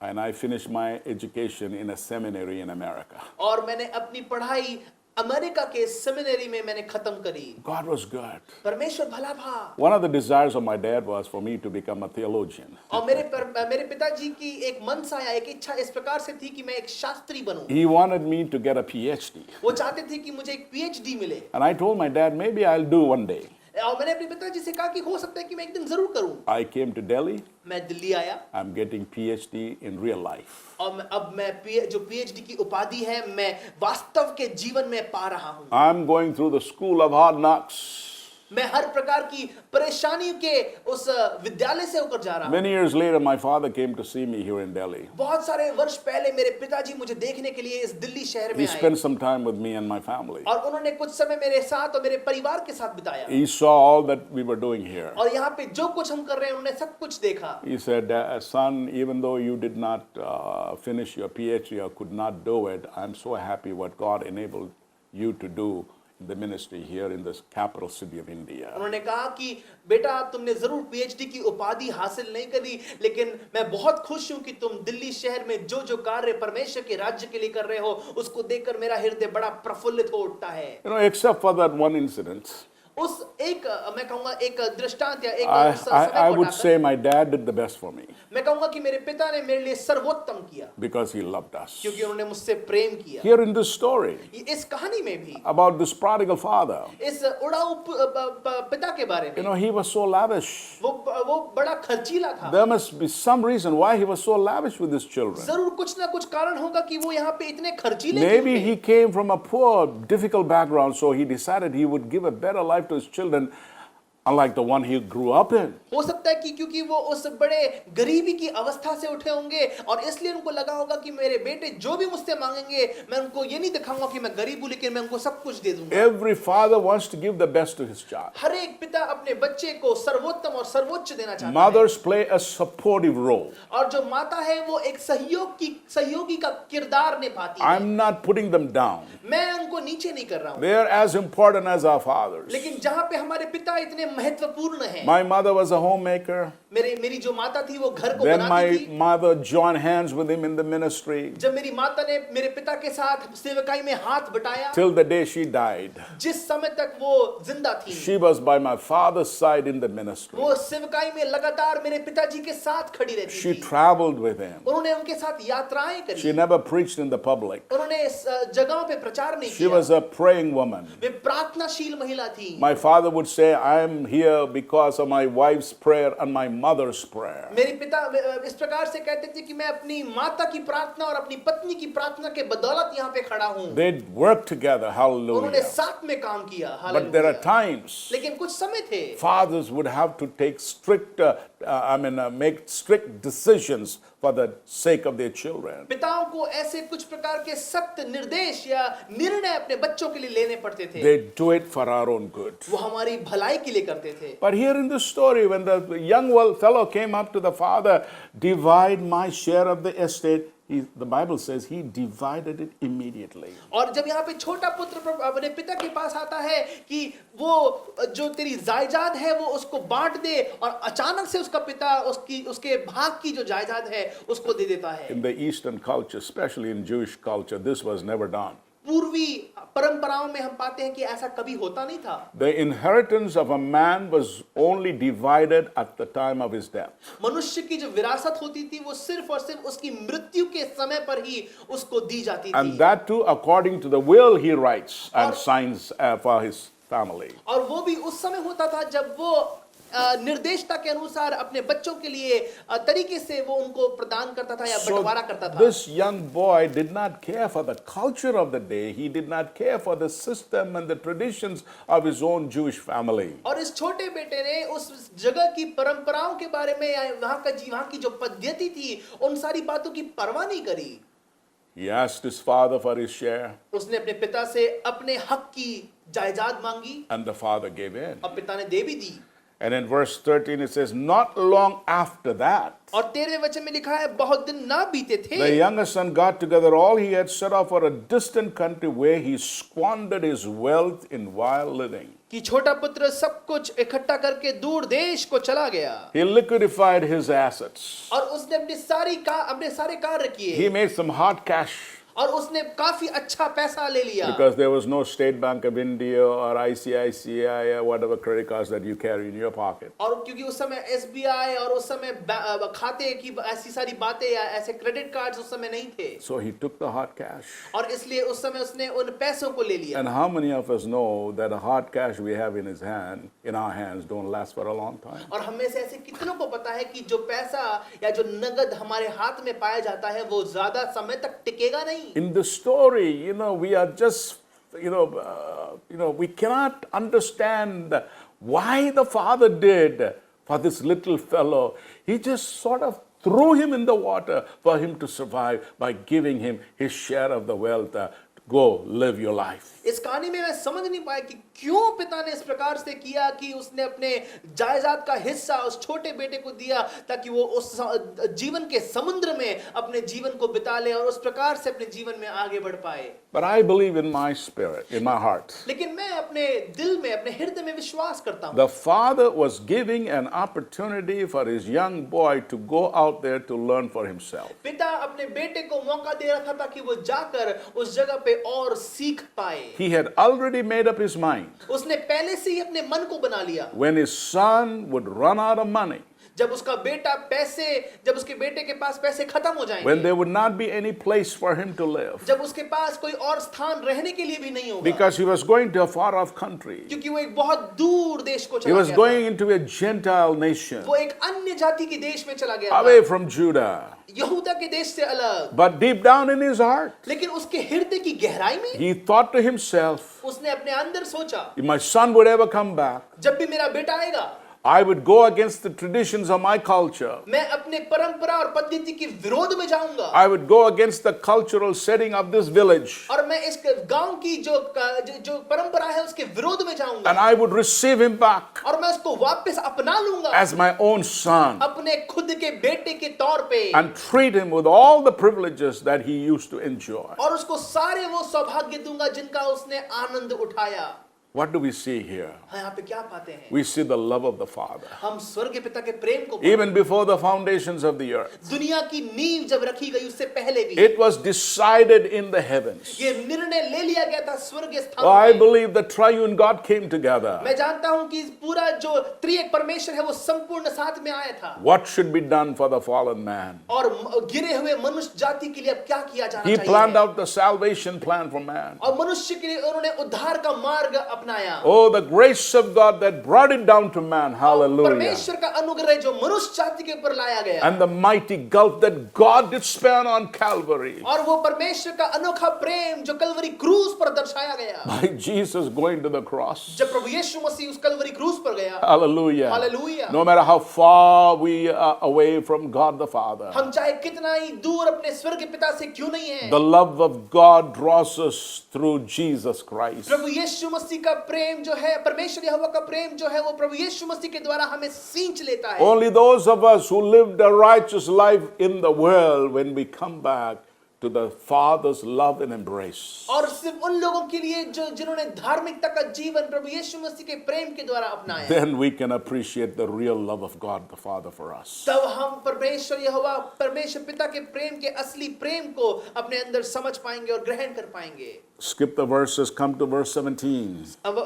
And I finished my education in a seminary in America. और मैंने अपनी पढ़ाई अमेरिका के सेमिनरी में मैंने खत्म करी। God was good. परमेश्वर भला था। One of the desires of my dad was for me to become a theologian. और मेरे पिताजी की एक मनसा या एक इच्छा इस प्रकार से थी कि मैं एक Shastri बनूं। He wanted me to get a PhD. वो चाहते थे कि मुझे एक PhD मिले। And I told my dad, maybe I'll do one day. और मैंने अपने पिताजी से कहा कि हो सकता है कि मैं एक दिन जरूर करूं। I came to Delhi. मैं दिल्ली आया I'm getting PhD in real life. और अब मैं जो PhD की उपाधि है मैं वास्तव के जीवन में पा रहा हूं। I'm going through the school of hard knocks. मैं हर प्रकार की परेशानियों के उस विद्यालय से होकर जा रहा हूं। Many years later, my father came to see me here in Delhi. बहुत सारे वर्ष पहले मेरे पिताजी मुझे देखने के लिए इस दिल्ली शहर में He आए spent some time with me and my family. और उन्होंने कुछ समय मेरे साथ और मेरे परिवार के साथ बिताया He saw all that we were doing here. और यहाँ पे जो कुछ हम कर रहे हैं उन्होंने सब कुछ देखा। He said, son, even though you did not finish your PhD or could not do it, I'm so happy what God enabled you to do in the ministry here in this capital city of India. उन्होंने कहा कि बेटा तुमने जरूर PhD की उपाधि हासिल नहीं करी लेकिन मैं बहुत खुश हूं कि तुम दिल्ली शहर में जो जो कार्य परमेश्वर के राज्य के लिए कर रहे हो उसको देखकर मेरा हृदय बड़ा प्रफुल्लित हो उठता है। You know, except for that one incident, उस एक मैं कहूंगा एक दृष्टांत या एक I would say my dad did the best for me मैं कहूंगा कि मेरे पिता ने मेरे लिए सर्वोत्तम किया because he loved us. क्योंकि उन्होंने मुझसे प्रेम किया। Here in this story इस कहानी में भी about this prodigal father, इस उड़ाऊ पिता के बारे you में know, he was so lavish. वो बड़ा खर्चीला था। There must be some reason why he was so lavish with his children. जरूर कुछ ना कुछ कारण होगा कि वो यहाँ पे इतने खर्चीले क्यों Maybe थे। he came from a poor, difficult background, so he decided he would give a better life to his children unlike the one he grew up in. हो सकता है कि क्योंकि वो उस बड़े गरीबी की अवस्था से उठे होंगे और इसलिए उनको लगा होगा कि मेरे बेटे जो भी मुझसे मांगेंगे मैं उनको ये नहीं दिखाऊंगा कि मैं गरीब हूं, लेकिन मैं उनको सब कुछ दे दूंगा। Every father wants to give the best to his child. हर एक पिता अपने बच्चे को सर्वोत्तम और सर्वोच्च देना चाहता है। Mothers play a supportive role. और जो माता है वो एक सहयोगी का किरदार निभाती है। I'm not putting them down. मैं उनको नीचे नहीं कर रहा हूँ, They are as important as our fathers. लेकिन जहाँ पे हमारे पिता इतने महत्वपूर्ण हैं। My mother was a homemaker. मेरी जो माता थी वो घर को Then बनाती my थी। mother joined hands with him in the ministry जब मेरी माता ने मेरे पिता के साथ सेवकाई में हाथ बटाया, till the day she died. जिस समय तक वो जिंदा थी, She was by my father's side in the ministry. वो सेवकाई में लगातार मेरे पिताजी के साथ खड़ी रहती She थी। traveled with him. उन्होंने उनके साथ यात्राएं She करी, never preached in the public. उन्होंने इस जगहों पे प्रचार नहीं She किया। was a praying woman. वे प्रार्थनाशील महिला थी। My father would say, I am here because of my wife's prayer and my mother's prayer. मेरे पिता इस प्रकार से कहते थे कि मैं अपनी माता की प्रार्थना और अपनी पत्नी की प्रार्थना के बदौलत यहाँ पे खड़ा हूँ। They'd work together. उन्होंने Hallelujah. साथ में काम किया। But there are hallelujah. times लेकिन कुछ समय थे fathers would have to take make strict decisions for the sake of their children. पिताओं को ऐसे कुछ प्रकार के सख्त निर्देश या निर्णय अपने बच्चों के लिए लेने पड़ते थे। They do it for our own good. वो हमारी भलाई के लिए करते थे। But here in this story, when the young fellow came up to the father, divide my share of the estate, the Bible says he divided it immediately. और जब यहाँ पे छोटा पुत्र अपने पिता के पास आता है कि वो जो तेरी जायदाद है वो उसको बांट दे, और अचानक से उसका पिता उसके भाग की जो जायदाद है उसको दे देता है। In the Eastern culture, especially in Jewish culture, this was never done. पूर्वी परंपराओं में हम पाते हैं कि ऐसा कभी होता नहीं था। The inheritance of a man was only divided at the time of his death. मनुष्य की जो विरासत होती थी वो सिर्फ और सिर्फ उसकी मृत्यु के समय पर ही उसको दी जाती And थी, that too according to the will he writes and signs for his family. और वो भी उस समय होता था जब वो निर्देशता के अनुसार अपने बच्चों के लिए तरीके से वो उनको प्रदान करता था या बंटवारा करता था। This young boy did not care for the culture of the day. He did not care for the system and the traditions of his own Jewish family. और इस छोटे बेटे ने उस जगह की परंपराओं के बारे में या वहाँ की जो पद्धति थी उन सारी बातों की परवाह नहीं करी। He asked his father for his share, उसने अपने पिता से अपने हक की जायदाद मांगी and the father gave in. और पिता ने दे भी दी। And in verse 13 it says, not long after that, और 13वें वचन में लिखा है बहुत दिन ना बीते थे, the younger son got together all he had, set off for a distant country where he squandered his wealth in wild living. कि छोटा पुत्र सब कुछ इकट्ठा करके दूर देश को चला गया He liquidified his assets. और उसने अपने सारे कार्य किए He made some hard cash और उसने काफी अच्छा पैसा ले लिया, because there was no State Bank of India or ICICI or whatever credit cards that you carry in your pocket. और क्योंकि उस समय SBI और उस समय खाते की ऐसी सारी बातें या ऐसे क्रेडिट कार्ड्स उस समय नहीं थे, So he took the hard cash. और इसलिए उस समय उसने उन पैसों को ले लिया। And how many of us know that the hard cash we have in our hands don't last for a long time? और हम में से ऐसे कितनों को पता है कि जो पैसा या जो नगद हमारे हाथ में पाया जाता है वो ज्यादा समय तक टिकेगा नहीं। In the story, we are just, we cannot understand why the father did for this little fellow. He just sort of threw him in the water for him to survive by giving him his share of the wealth. Go live your life. इस कहानी में मैं समझ नहीं पाया कि क्यों पिता ने इस प्रकार से किया कि उसने अपने जायदाद का हिस्सा उस छोटे बेटे को दिया ताकि वो उस जीवन के समुद्र में अपने जीवन को बिता ले और उस प्रकार से अपने जीवन में आगे बढ़ पाए। But I believe in my spirit, in my heart. लेकिन मैं अपने दिल में अपने हृदय में विश्वास करता हूँ। The father was giving an opportunity for his young boy to go out there to learn for himself. पिता अपने बेटे को मौका दे रहा था ताकि वो जाकर उस जगह पे और सीख पाए। He had already made up his mind. उसने पहले से ही अपने मन को बना लिया। When his son would run out of money, जब उसका बेटा पैसे जब उसके बेटे के पास पैसे खत्म हो when जाएंगे, there would not be any place for him to live, जब उसके पास कोई और स्थान रहने के लिए भी नहीं होगा, because he was going to a far off country. क्योंकि वो एक बहुत दूर देश को He चला was गया going into a Gentile nation, था। वो एक अन्य जाति के देश में चला गया away था, from Judah. यहूदा के देश से अलग। But deep down in his heart, लेकिन उसके हृदय की गहराई में he thought to himself, उसने अपने अंदर सोचा, if my son would ever come back, जब भी मेरा बेटा आएगा, I would go against the traditions of my culture. मैं अपने परंपरा और पद्धति के विरोध में जाऊंगा, I would go against the cultural setting of this village. और मैं इस गांव की जो परंपरा है उसके विरोध में जाऊंगा, And I would receive him back और मैं उसको वापस अपना लूंगा as my own son अपने खुद के बेटे के तौर पे, and treat him with all the privileges that he used to enjoy. और उसको सारे वो सौभाग्य दूंगा जिनका उसने आनंद उठाया। What do we see here? यहाँ पे क्या पाते हैं? We see the love of the Father. हम स्वर्ग के पिता के प्रेम को, Even before the foundations of the earth, दुनिया की नींव जब रखी गई उससे पहले भी it was decided in the heavens. ये निर्णय ले लिया गया था स्वर्गीय स्थान Oh, I में। believe the triune God came together. मैं जानता हूं कि पूरा जो त्रिएक परमेश्वर है वो संपूर्ण साथ में आया था, What should be done for the fallen man? और गिरे हुए मनुष्य जाति के लिए अब क्या किया जाना He चाहिए planned है? out the salvation plan for man. और मनुष्य के लिए उन्होंने उद्धार का मार्ग अपनाया। Oh, the grace of God that brought it down to man. Hallelujah. परमेश्वर का अनुग्रह जो मनुष्य जाति के ऊपर लाया गया, And the mighty gulf that God did span on Calvary और वो परमेश्वर का अनोखा प्रेम जो कलवरी क्रूस पर दर्शाया गया, by Jesus going to the cross. जब प्रभु यीशु मसीह उस कलवरी क्रूस पर गया। Hallelujah. Hallelujah. No matter how far we are away from God the Father, हम चाहे कितना ही दूर अपने स्वर्ग के पिता से क्यों नहीं है, the love of God draws us through Jesus Christ. प्रभु यीशु मसीह का प्रेम जो है, परमेश्वर यहोवा का प्रेम जो है, वो प्रभु यीशु मसीह के द्वारा हमें सींच लेता है। Only those of us who lived a righteous life in the world, when we come back to the Father's love and embrace, और सिर्फ उन लोगों के लिए जो जिन्होंने धार्मिकता का जीवन प्रभु यीशु मसीह के प्रेम के द्वारा अपनाया, then we can appreciate the real love of God the Father for us. तब हम परमेश्वर यहोवा परमेश्वर पिता के प्रेम के असली प्रेम को अपने अंदर समझ पाएंगे और ग्रहण कर पाएंगे। Skip the verses, come to verse 17. अब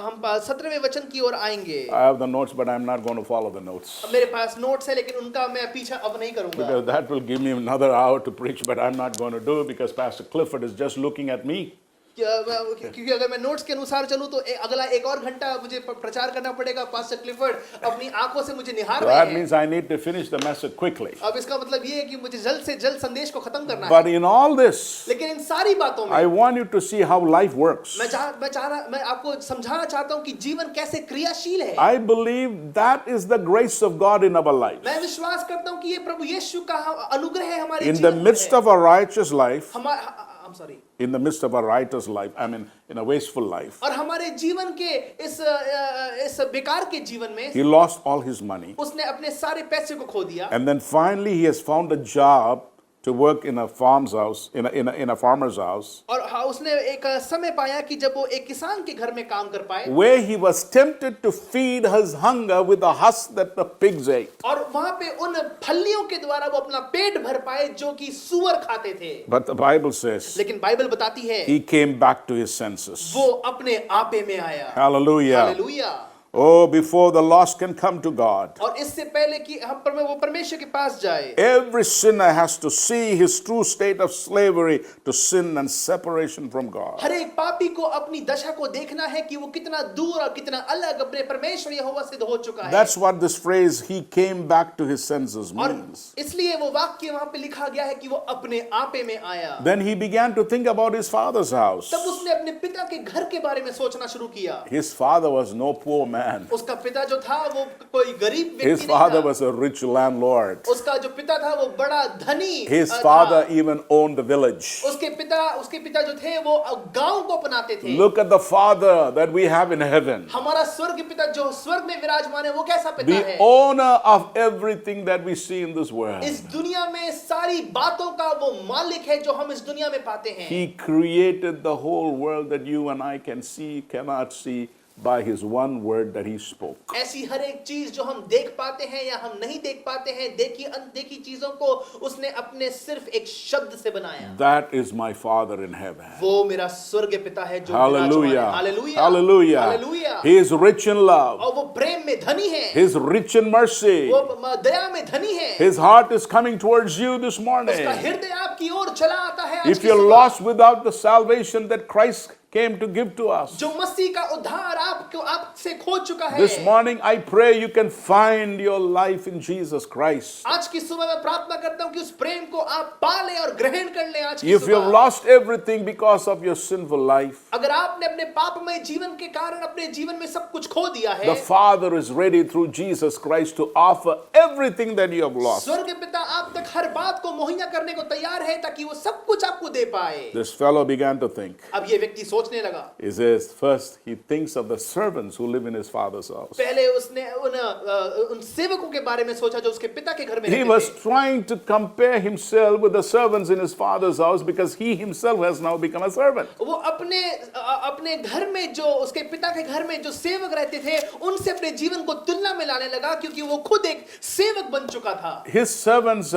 हम 17वें वचन की ओर आएंगे। I have the notes, but I'm not going to follow the notes, अब मेरे पास नोट्स है लेकिन उनका मैं पीछा अब नहीं करूंगा, because that will give me another hour to preach, but I'm not going to do it because Pastor Clifford is just looking at me. क्योंकि अगर मैं नोट्स के अनुसार चलूं तो अगला एक और घंटा मुझे प्रचार करना पड़ेगा। पास्टर क्लिफर्ड अपनी आंखों से मुझे निहार So रहे that हैं। means I need to finish the message quickly. अब इसका मतलब ये है कि मुझे जल्द से जल्द संदेश को खत्म करना है। But in all this, लेकिन इन सारी बातों में I want you to see how life works. मैं आपको समझाना चाहता हूँ कि जीवन कैसे क्रियाशील है। I believe that is the grace of God in our life. मैं विश्वास करता हूँ कि ये प्रभु यीशु का अनुग्रह है हमारे In the जीवन midst में। of a righteous life, I'm sorry। in the midst of a righteous life, I mean, in a wasteful life, और हमारे जीवन के इस बेकार के जीवन में he lost all his money. उसने अपने सारे पैसे को खो दिया, And then finally, he has found a job to work in a farm's house, in a farmer's house, और हाँ, उसने एक समय पाया कि जब वो एक किसान के घर में काम कर पाए, where he was tempted to feed his hunger with the husk that the pigs ate. और वहां पे उन फलियों के द्वारा वो अपना पेट भर पाए जो कि सूअर खाते थे। But the Bible says लेकिन बाइबल बताती है he came back to his senses. वो अपने आपे में आया। Hallelujah. Hallelujah. Oh, before the lost can come to God, और इससे पहले कि वो परमेश्वर के पास जाए, every sinner has to see his true state of slavery to sin and separation from God. हर एक पापी को अपनी दशा को देखना है कि वो कितना दूर और कितना अलग अपने परमेश्वर यहोवा से हो चुका है। That's what this phrase, he came back to his senses, और means. इसलिए वो वाक्य वहां पे लिखा गया है कि वो अपने आपे में आया। Then he began to think about his father's house. तब उसने अपने पिता के घर के बारे में सोचना शुरू किया। His father was no poor man. उसका पिता जो था वो कोई गरीब His व्यक्ति नहीं father था। was a rich landlord. उसका जो पिता था वो बड़ा धनी His था। father even owned the village. उसके पिता जो थे वो गांव को अपनाते थे। Look at the father that we have in heaven, हमारा स्वर्ग पिता जो स्वर्ग में विराजमान है वो कैसा पिता the है? owner of everything that we see in this world. इस दुनिया में सारी बातों का वो मालिक है जो हम इस दुनिया में पाते हैं। He created the whole world that you and I can see, cannot see, by his one word that he spoke. ऐसी हर एक चीज जो हम देख पाते हैं या हम नहीं देख पाते हैं, देखी अनदेखी चीजों को उसने अपने सिर्फ एक शब्द से बनाया। That is my Father in heaven. वो मेरा स्वर्ग पिता है जो Hallelujah. Hallelujah, Hallelujah. Hallelujah. He is rich in love. और वो प्रेम में धनी है, He is rich in mercy. वो दया में धनी है। His heart is coming towards you this morning. उसका हृदय आपकी ओर चला आता है। आज If की you're सुबह। lost without the salvation that Christ came to give to us, जो मसीह का उद्धार आपसे खो चुका है, this morning I pray you can find your life in Jesus Christ. आज की सुबह मैं प्रार्थना करता हूं कि उस प्रेम को आप पालें और ग्रहण कर लें। आज की If you have सुबह lost everything because of your sinful life, अगर आपने अपने पापमय जीवन के कारण अपने जीवन में सब कुछ खो दिया है, the Father is ready through Jesus Christ to offer everything that you have lost. स्वर्ग पिता आप तक हर बात को मुहैया करने को तैयार है ताकि वो सब कुछ आपको दे पाए। This fellow began to think. अब ये व्यक्ति सोचने लगा। He says, first he thinks of the servants who live in his father's house. पहले उसने उन सेवकों के बारे में सोचा जो उसके पिता के घर में He रहते was थे। trying to compare himself with the servants in his father's house because he himself has now become a servant. वो अपने घर में जो उसके पिता के घर में जो सेवक रहते थे उनसे अपने जीवन को तुलना में लाने लगा क्योंकि वो खुद एक सेवक बन चुका था। His servants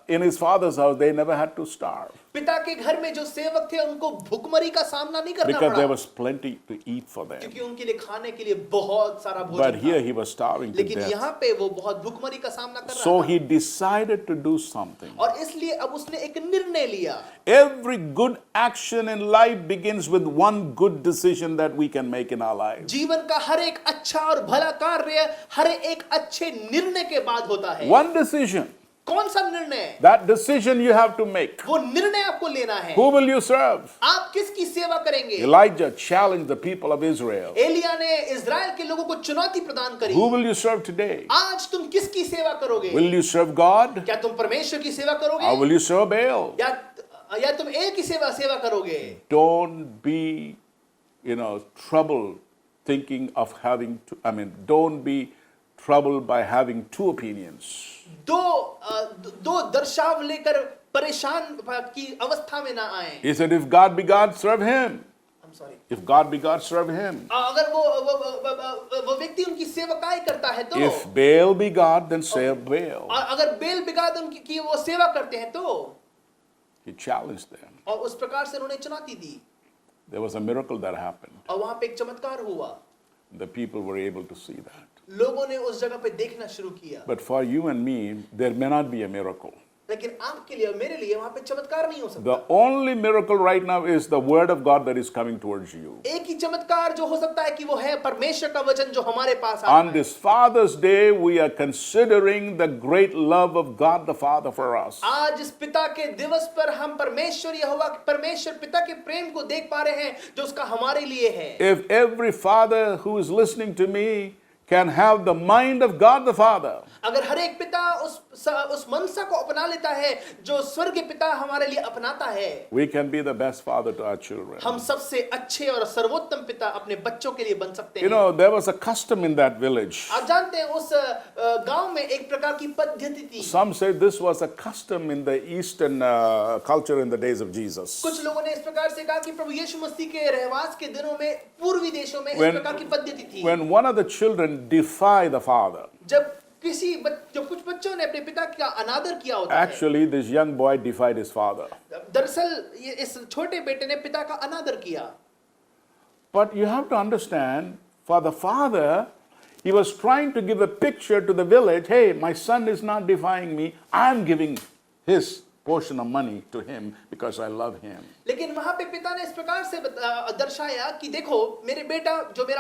in his father's house, they never had to starve पिता के घर में जो सेवक थे उनको भूखमरी का सामना नहीं करना because there पड़ा was plenty to eat for them. क्योंकि उनके लिए खाने के लिए बहुत सारा But भोजन here था। he was starving to लेकिन death. यहाँ पे वो बहुत भूखमरी का सामना कर रहा So था he decided to do something. और इसलिए अब उसने एक निर्णय लिया। Every good action in life begins with one good decision that we can make in our lives. जीवन का हर एक अच्छा और भला कार्य हर एक अच्छे निर्णय के बाद होता है। One decision. कौन सा निर्णय? That decision you have to make. वो निर्णय आपको लेना है। Who will you serve? आप किसकी सेवा करेंगे? Elijah challenged the people of Israel. Elia ने इज़राइल के लोगों को चुनौती प्रदान करी। Who will you serve today? आज तुम किसकी सेवा करोगे? Will you serve God? क्या तुम परमेश्वर की सेवा करोगे? Or will you serve Baal? या तुम एक ही सेवा करोगे? Don't be, troubled thinking of don't be troubled by having two opinions. दो दर्शाव लेकर परेशान की अवस्था में ना आए। He said, if God be God, serve Him. I'm sorry. If God be God, serve Him. अगर वो व्यक्ति उनकी सेवकाई करता है तो, If Baal be God, then serve Baal. और अगर बेल बिगाद उनकी वो सेवा करते हैं तो, He challenged them. और उस प्रकार से उन्होंने चुनौती दी There was a miracle that happened. और वहां पे एक चमत्कार हुआ। The people were able to see that. लोगों ने उस जगह पे देखना शुरू किया। But for you and me, there may not be a miracle. लेकिन आपके लिए और मेरे लिए वहां पे चमत्कार नहीं हो सकता। The only miracle right now is the word of God that is coming towards you. एक ही चमत्कार जो हो सकता है कि वो है परमेश्वर का वचन जो हमारे पास आता On है। this Father's Day, we are considering the great love of God the Father for us. आज इस पिता के दिवस पर हम परमेश्वर पिता के प्रेम को देख पा रहे हैं जो उसका हमारे लिए है। If every father who is listening to me can have the mind of God the Father, अगर हर एक पिता उस मनसा को अपना लेता है जो स्वर्गीय पिता हमारे लिए अपनाता है, we can be the best father to our children. हम सबसे अच्छे और सर्वोत्तम पिता अपने बच्चों के लिए बन सकते हैं। There was a custom in that village. आप जानते हैं उस गांव में एक प्रकार की पद्धति थी। Some say this was a custom in the Eastern culture in the days of Jesus. कुछ लोगों ने इस प्रकार से कहा कि प्रभु यीशु मसीह के रहवास के दिनों में पूर्वी देशों में इस प्रकार की पद्धति थी। When one of the children defy the father, जब कुछ बच्चों ने अपने पिता का अनादर किया होता है। actually this young boy defied his father. दरअसल इस छोटे बेटे ने पिता का अनादर किया। But you have to understand, for the father, he was trying to give a picture to the village. Hey, my son is not defying me. I am giving his portion of money to him because I love him. लेकिन वहां पे पिता ने इस प्रकार से दर्शाया कि देखो मेरा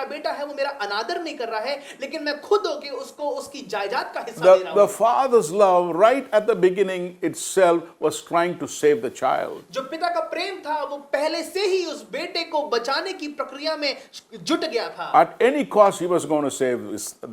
बेटा है वो मेरा अनादर नहीं कर रहा है, लेकिन मैं खुद होके उसको उसकी जायदाद का हिस्सा दे रहा हूं। The father's love right at the beginning itself was trying to save the child. जो पिता का प्रेम था वो पहले से ही उस बेटे को बचाने की प्रक्रिया में जुट गया था। At any cost he was going to save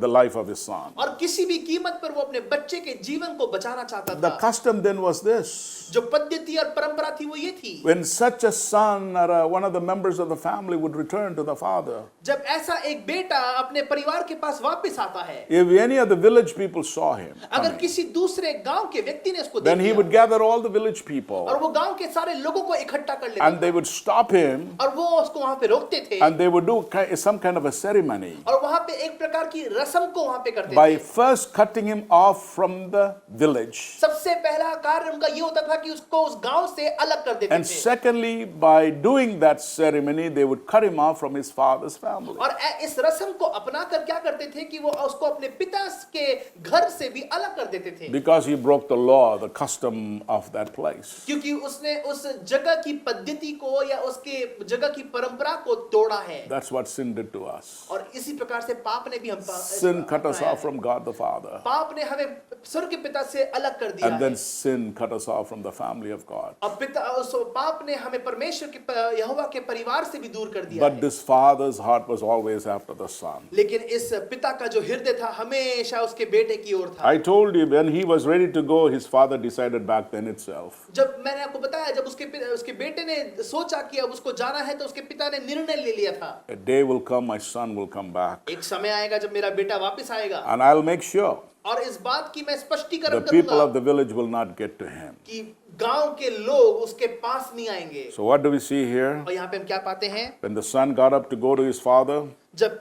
the life of his son. और किसी भी कीमत पर वो अपने बच्चे के जीवन को बचाना चाहता था। The custom then was this. जो पद्धति और परंपरा थी वो ये थी, when such a son or one of the members of the family would return to the father, जब ऐसा एक बेटा अपने परिवार के पास वापस आता है, if any of the village people saw him अगर coming, किसी दूसरे गांव के व्यक्ति ने उसको देख then he लिया, would gather all the village और people वो गांव के सारे लोगों को इकट्ठा कर लेता and they would stop him और वो उसको वहां पे रोकते थे and they would do some kind of a ceremony और वहां पे एक प्रकार की रस्म को वहां पे करते by थे। first cutting him off from the village, सबसे पहला कार्य उनका ये होता था कि उसको उस गांव से अलग कर देते and थे, secondly, by doing that ceremony, they would cut him off from his father's family. और इस रस्म को अपना कर क्या करते थे कि वो उसको अपने पिता के घर से भी अलग कर देते थे, Because he broke the law, the custom of that place. क्योंकि उसने उस जगह की पद्धति को या उसके जगह की परंपरा को तोड़ा है। That's what sin did to us. और इसी प्रकार से पाप ने भी हम Sin cut us off from God the Father. पाप ने हमें स्वर्ग के पिता से अलग कर दिया And then है। sin cut us off from the family of God. अब पिता उस पाप ने हमें परमेश्वर के यहोवा के परिवार से भी दूर कर दिया But है। this father's heart was always after the son. लेकिन इस पिता का जो हृदय था हमेशा उसके बेटे की ओर था। I told you when he was ready to go, his father decided back then itself. जब मैंने आपको बताया जब उसके बेटे ने सोचा कि अब उसको जाना है तो उसके पिता ने निर्णय ले लिया था, A day will come, my son will come back. एक समय आएगा जब मेरा बेटा वापस आएगा And I'll make sure और इस बात की मैं स्पष्टीकरण the people करूंगा of the village will not get to him. कि गांव के लोग उसके पास नहीं आएंगे। So what do we see here? और यहाँ पे हम क्या पाते हैं? When the son got up to go to his father, जब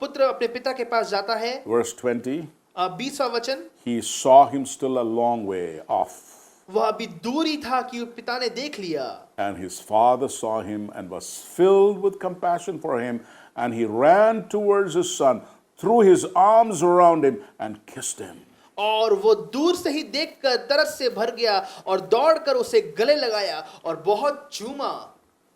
पुत्र अपने पिता के पास जाता है, verse 20, 20वां वचन, he saw him still a long way off. वह अभी दूर ही था कि पिता ने देख लिया And his father saw him and was filled with compassion for him, and he ran towards his son, threw his arms around him, and kissed him. और वो दूर से ही देखकर तरस से भर गया और दौड़कर उसे गले लगाया और बहुत चूमा।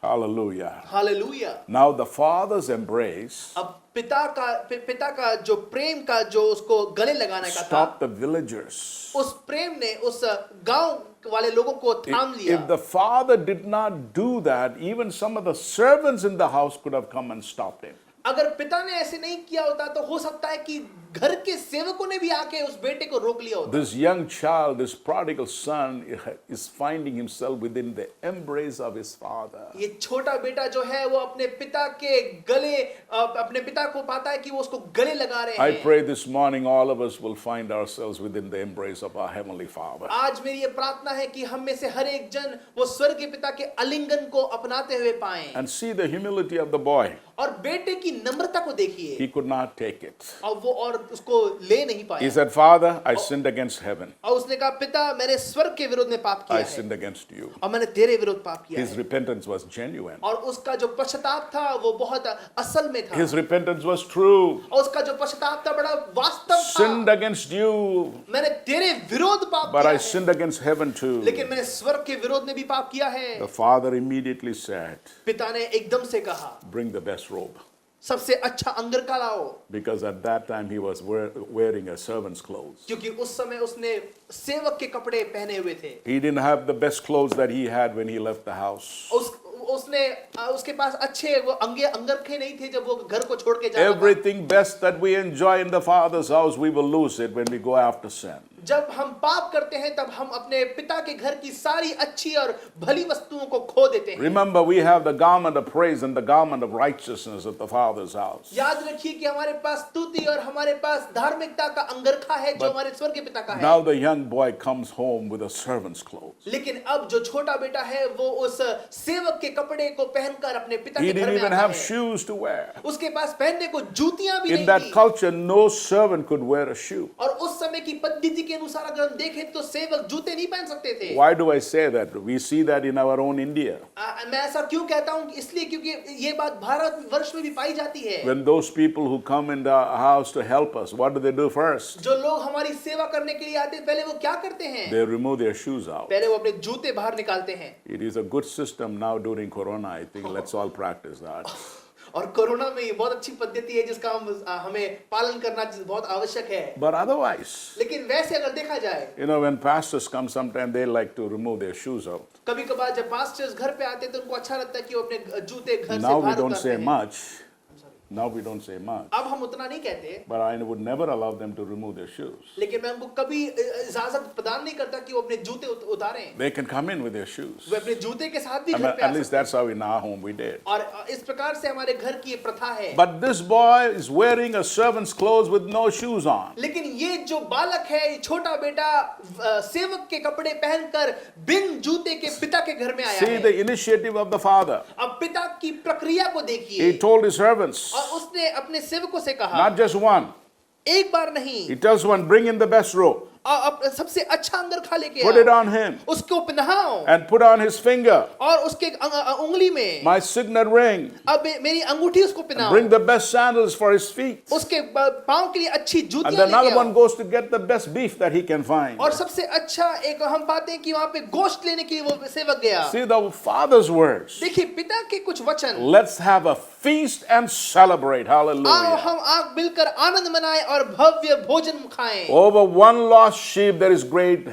Hallelujah. Hallelujah. Now the father's embrace अब पिता का जो प्रेम का जो उसको गले लगाने का था, stopped the villagers. उस प्रेम ने उस गांव वाले लोगों को थाम लिया। If the father did not do that, even some of the servants in the house could have come and stopped him. अगर पिता ने ऐसे नहीं किया होता तो हो सकता है कि घर के सेवकों ने भी आके उस बेटे को रोक लिया होता। This young child, this prodigal son, is finding himself within the embrace of his father. ये छोटा बेटा जो है वो अपने पिता के गले अपने पिता को पाता है कि वो उसको गले लगा रहे I हैं। pray this morning all of us will find ourselves within the embrace of our Heavenly Father. आज मेरी ये प्रार्थना है कि हम में से हर एक जन वो स्वर्गीय पिता के आलिंगन को अपनाते हुए पाएं And see the humility of the boy. और बेटे की नम्रता को देखिए। He could not take it. और वो और उसको ले नहीं He पाया said, Father, I sinned against heaven. और उसने कहा पिता मैंने स्वर्ग के विरोध में पाप किया I है sinned against you. और मैंने तेरे विरोध पाप किया His है। repentance was genuine. और उसका जो पश्चाताप था वो बहुत असल में था His repentance was true. और उसका जो पश्चाताप था बड़ा वास्तव Sinned था। against you, मैंने तेरे विरोध पाप but किया I है sinned against heaven too. लेकिन मैंने स्वर्ग के विरोध में भी पाप किया है। The father immediately said, पिता ने एकदम से कहा Bring the best robe. सबसे अच्छा अंगरखा लाओ, Because at that time he was wearing a servant's clothes. क्योंकि उस समय उसने सेवक के कपड़े पहने हुए थे। He didn't have the best clothes that he had when he left the house. उसने उसके पास अच्छे वो अंगरखे नहीं थे जब वो घर को छोड़ के जाता था। Everything best that we enjoy in the Father's house, we will lose it when we go after sin. जब हम पाप करते हैं तब हम अपने पिता के घर की सारी अच्छी और भली वस्तुओं को खो देते हैं। Remember, we have the garment of praise and the garment of righteousness at the Father's house. याद रखिए कि हमारे पास स्तुति और हमारे पास धार्मिकता का अंगरखा है जो हमारे स्वर्गीय पिता का है। Now the young boy comes home with a servant's clothes. लेकिन अब जो छोटा बेटा है वो उस सेवक के कपड़े को पहनकर अपने पिता He के घर didn't में even आता have है। shoes to wear. उसके पास पहनने को जूतियां भी In नहीं that थी। culture, no servant could wear a shoe. और उस समय की पद्धति के अनुसार अगर हम देखें तो सेवक जूते नहीं पहन सकते थे। Why do I say that? We see that in our own India. मैं ऐसा क्यों कहता हूँ? इसलिए क्योंकि ये बात भारत वर्ष में भी पाई जाती है। When those people who come in the house to help us, what do first? जो लोग हमारी सेवा करने के लिए आते हैं पहले वो क्या करते हैं? They remove their shoes out. पहले वो अपने जूते बाहर निकालते हैं। It is a good system now during Corona. I think let's all practice that. और कोरोना में ये बहुत अच्छी पद्धति है जिसका हमें पालन करना बहुत आवश्यक है। But otherwise, लेकिन वैसे अगर देखा जाए, you know, when pastors come, sometimes they like to remove their shoes out. कभी-कभार जब पास्टर्स घर पे आते हैं तो उनको अच्छा लगता है कि वो अपने जूते घर से Now we बाहर don't उतारते say हैं। much. Now we don't say much. अब हम उतना नहीं कहते, But I would never allow them to remove their shoes. लेकिन मैं उनको कभी इजाजत प्रदान नहीं करता कि वो अपने जूते उतारें। They can come in with their shoes. वे अपने जूते के साथ भी I घर mean, पे आ at least सकते that's how in our home we did. हैं। और इस प्रकार से हमारे घर की ये प्रथा है। But this boy is wearing a servant's clothes with no shoes on. लेकिन ये जो बालक है, ये छोटा बेटा सेवक के कपड़े पहनकर बिन जूते के पिता के घर में आया See है। the initiative of the father. अब पिता की प्रक्रिया को He देखिए, told his servants, और उसने अपने सेवकों से कहा, not just one. एक बार नहीं, He tells one, bring in the best robe, सबसे अच्छा अंगरखा लेके put it आओ, on him, उसको पहनाओ, and put on his finger और उसके उंगली में my signet ring. अब मेरी अंगूठी उसको पहनाओ, Bring the best sandals for his feet. उसके पांव के लिए अच्छी And जूतियां then लेके another one आओ। goes to get the best beef that he can find. और सबसे अच्छा एक हम पाते हैं कि वहां पे गोश्त लेने के लिए वो सेवक गया। See the father's words. देखिए पिता के कुछ वचन, Let's have a feast and celebrate. आओ Hallelujah. हम आग मिलकर आनंद मनाएं और भव्य भोजन खाएं। Over one lost sheep, there is great,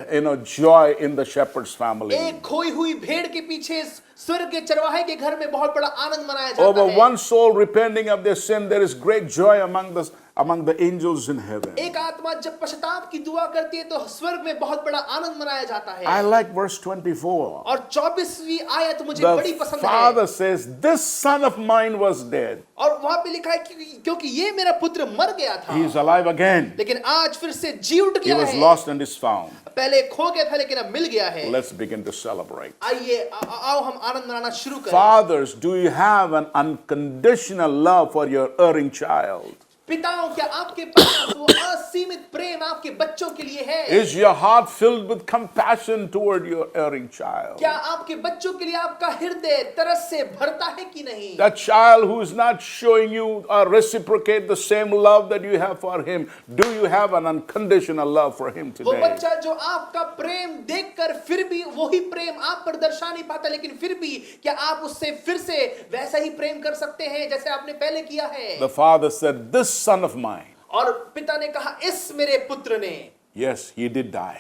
joy in the shepherd's family. एक खोई हुई भेड़ के पीछे स्वर्ग के चरवाहे के घर में बहुत बड़ा आनंद मनाया जाता Over है। one soul repenting of their sin, there is great joy among the angels in heaven. एक आत्मा जब पश्चाताप की दुआ करती है तो स्वर्ग में बहुत बड़ा आनंद मनाया जाता है। I like verse 24. और 24वीं आयत मुझे बड़ी The पसंद है। father says, this son of mine was dead. और वहां पे लिखा है क्योंकि ये मेरा पुत्र मर गया था, He is alive again. लेकिन आज फिर से जी उठ He गया was है। lost and is found. पहले खो गया था लेकिन अब मिल गया है। Let's begin to celebrate. आइए आओ हम आनंद मनाना शुरू करें। Fathers, do you have an unconditional love for your erring child? पिताओं, क्या आपके पास वो असीमित प्रेम आपके बच्चों के लिए है? Is your heart filled with compassion toward your erring child? क्या आपके बच्चों के लिए आपका हृदय तरस से भरता है कि नहीं? That child who is not showing you or reciprocate the same love that you have for him, do you have an unconditional love for him वो today? बच्चा जो आपका प्रेम देखकर फिर भी वही प्रेम आप पर दर्शा नहीं पाता, लेकिन फिर भी क्या आप उससे फिर से वैसा ही प्रेम कर सकते हैं जैसे आपने पहले किया है? The father said, this son of mine, और पिता ने कहा, इस मेरे पुत्र ने, yes, he did die.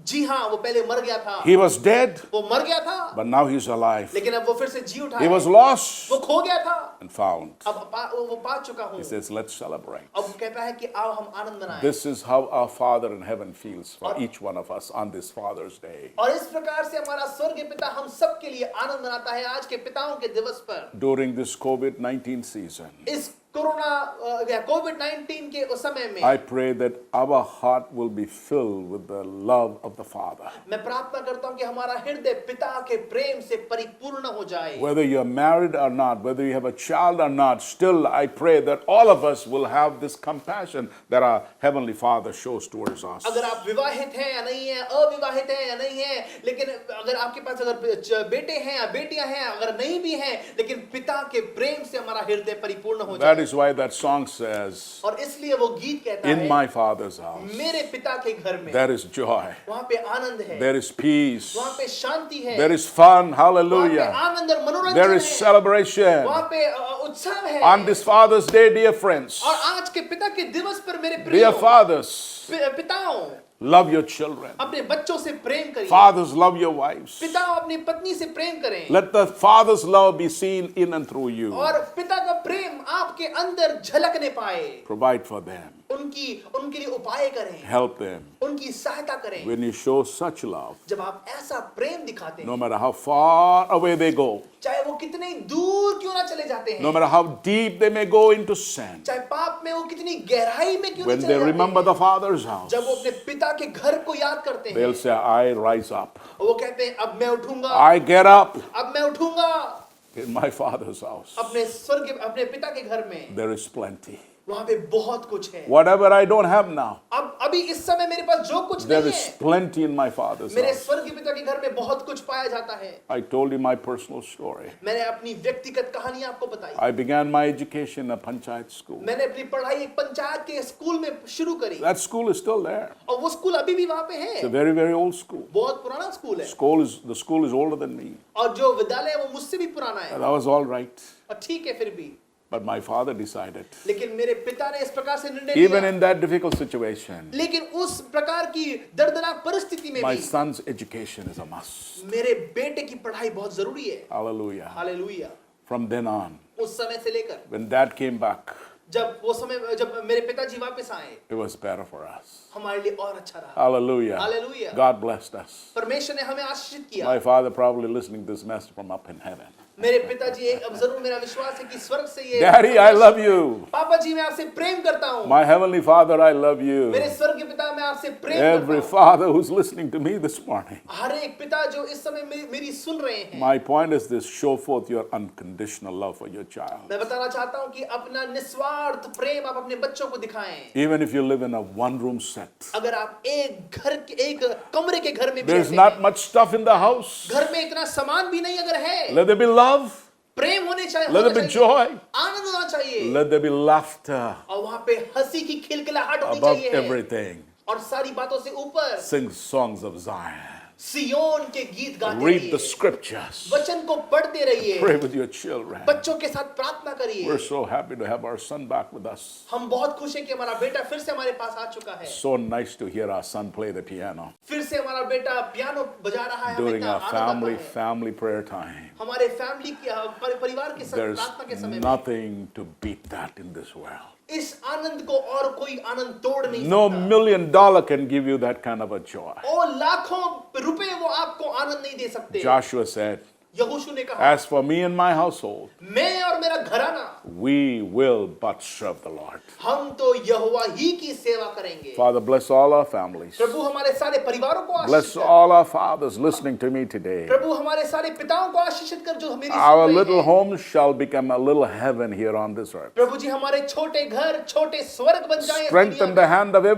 जी हाँ, वो पहले मर गया था, He was dead, वो मर गया था, but now he's alive. लेकिन अब वो फिर से जी उठा He है। was lost वो खो गया था, and found. अब वो पा चुका हूँ। He says, let's celebrate. अब वो कहता है कि आओ हम आनंद मनाएं। This is how our Father in heaven feels for each one of us on this Father's Day. और इस प्रकार से हमारा स्वर्गीय पिता हम सब के लिए आनंद मनाता है आज के पिताओं के दिवस पर। During this COVID-19 season, इस कोरोना या कोविड-19 के उस समय में I pray that our heart will be filled with the love of the Father. मैं प्रार्थना करता हूं कि हमारा हृदय पिता के प्रेम से परिपूर्ण हो जाए। Whether you're married or not, whether you have a child or not, still I pray that all of us will have this compassion that our Heavenly Father shows towards us. अगर आप विवाहित हैं या नहीं हैं, अविवाहित हैं या नहीं हैं, लेकिन अगर आपके पास अगर बेटे हैं या बेटियां हैं, अगर नहीं भी हैं, लेकिन पिता के प्रेम से हमारा हृदय परिपूर्ण हो That जाए। is why that song says, और इसलिए वो गीत कहता in है, my Father's house, मेरे पिता के घर में there is joy, वहां पे आनंद है, there is peace, वहां पे शांति है, there is fun, वहां पे hallelujah, आनंद और मनोरंजन there is है, celebration. वहां पे उत्सव है। On this Father's Day, dear friends, और आज के पिता के दिवस पर मेरे dear प्रियो fathers, पिताओं, love your children. अपने बच्चों से प्रेम करिए। Fathers, love your wives. पिताओं, अपनी पत्नी से प्रेम करें। Let the Father's love be seen in and through you. और पिता का प्रेम आपके अंदर झलकने पाए। Provide for them. उनके लिए उपाय करें, Help them. उनकी सहायता करें। When you show such love, जब आप ऐसा प्रेम दिखाते हैं, no matter how far away they go, चाहे वो कितने दूर क्यों ना चले जाते हैं, no matter how deep they may go into sin, चाहे पाप में वो कितनी गहराई में क्यों ना when चले they जाते remember हैं, the Father's house, जब वो अपने पिता के घर को याद करते हैं, they'll say, I rise up. वो कहते हैं अब मैं उठूंगा, I get up अब मैं उठूंगा। in my Father's house. अपने पिता के घर में There is plenty. वहां पे बहुत कुछ है। Whatever I don't have now, अब अभी इस समय मेरे पास जो कुछ there नहीं is है, plenty in my Father's मेरे house. स्वर्गीय पिता के घर में बहुत कुछ पाया जाता है। I told you my personal story. मैंने अपनी व्यक्तिगत कहानी आपको बताई। I began my education at Panchayat school. मैंने अपनी पढ़ाई एक पंचायत के स्कूल में शुरू करी, That school is still there. और वो स्कूल अभी भी वहां पे It's है। a very, very old school. बहुत पुराना स्कूल है, The school is older than me. और जो विद्यालय है वो मुझसे भी पुराना है। That was all right. और ठीक है फिर भी, But my father decided, लेकिन मेरे पिता ने इस प्रकार से निर्णय even लिया। in that difficult situation, लेकिन उस प्रकार की दर्दनाक परिस्थिति में my भी son's education is a must. मेरे बेटे की पढ़ाई बहुत जरूरी है। Hallelujah. Hallelujah. From then on, उस समय से लेकर when Dad came back, जब वो समय जब मेरे पिताजी वापस आए, it was better for us. हमारे लिए और अच्छा रहा। Hallelujah. Hallelujah. God blessed us. परमेश्वर ने हमें आशीषित किया। My father probably listening to this message from up in heaven. मेरे पिताजी अब जरूर मेरा विश्वास है कि स्वर्ग से ये Daddy, I love you. पापा जी मैं आपसे प्रेम करता हूँ। My heavenly Father, I love you. मेरे स्वर्ग के पिता मैं आपसे प्रेम Every करता हूँ। father who's listening to me this morning. हर एक पिता जो इस समय मेरी सुन रहे हैं, My point is this: show forth your unconditional love for your child. मैं बताना चाहता हूँ कि अपना निस्वार्थ प्रेम आप अपने बच्चों को दिखाएं। Even if you live in a one-room set, अगर आप एक कमरे के घर में भी there's रहते not हैं, much stuff in the house. घर में इतना सामान भी नहीं अगर है, Let there be love. प्रेम होने चाहिए, Let there be joy. आनंद होना चाहिए, Let there be laughter और वहाँ पे हंसी की खिलखिलाहट होनी above चाहिए, everything. और सारी बातों से ऊपर Sing songs of Zion. सियोन के गीत गाते Read the रहिए, scriptures. वचन को पढ़ते रहिए, Pray with your children. बच्चों के साथ प्रार्थना करिए। We're so happy to have our son back with us. हम बहुत खुश हैं कि हमारा बेटा फिर से हमारे पास आ चुका है। So nice to hear our son play the piano फिर से हमारा बेटा पियानो बजा रहा है, हमें during इतना our आनंद आता है। family prayer time. हमारे फैमिली के परिवार के साथ There's प्रार्थना के समय में nothing to beat that in this world. इस आनंद को और कोई आनंद तोड़ नहीं No सकता। $1 million can give you that kind of a joy. और लाखों रुपए वो आपको आनंद नहीं दे सकते। Joshua said, यहोशू ने कहा, as for me and my household, मैं और मेरा घराना we will but serve the Lord. हम तो यहोवा ही की सेवा करेंगे। Father, bless all our families. प्रभु हमारे सारे परिवारों को आशीष Bless कर। all our fathers listening to me today. प्रभु हमारे सारे पिताओं को आशीषित कर जो मेरी Our सुन रहे little हैं। homes shall become a little heaven here on this earth. प्रभु जी हमारे छोटे घर छोटे स्वर्ग बन जाए इस Strengthen दुनिया the में। hand of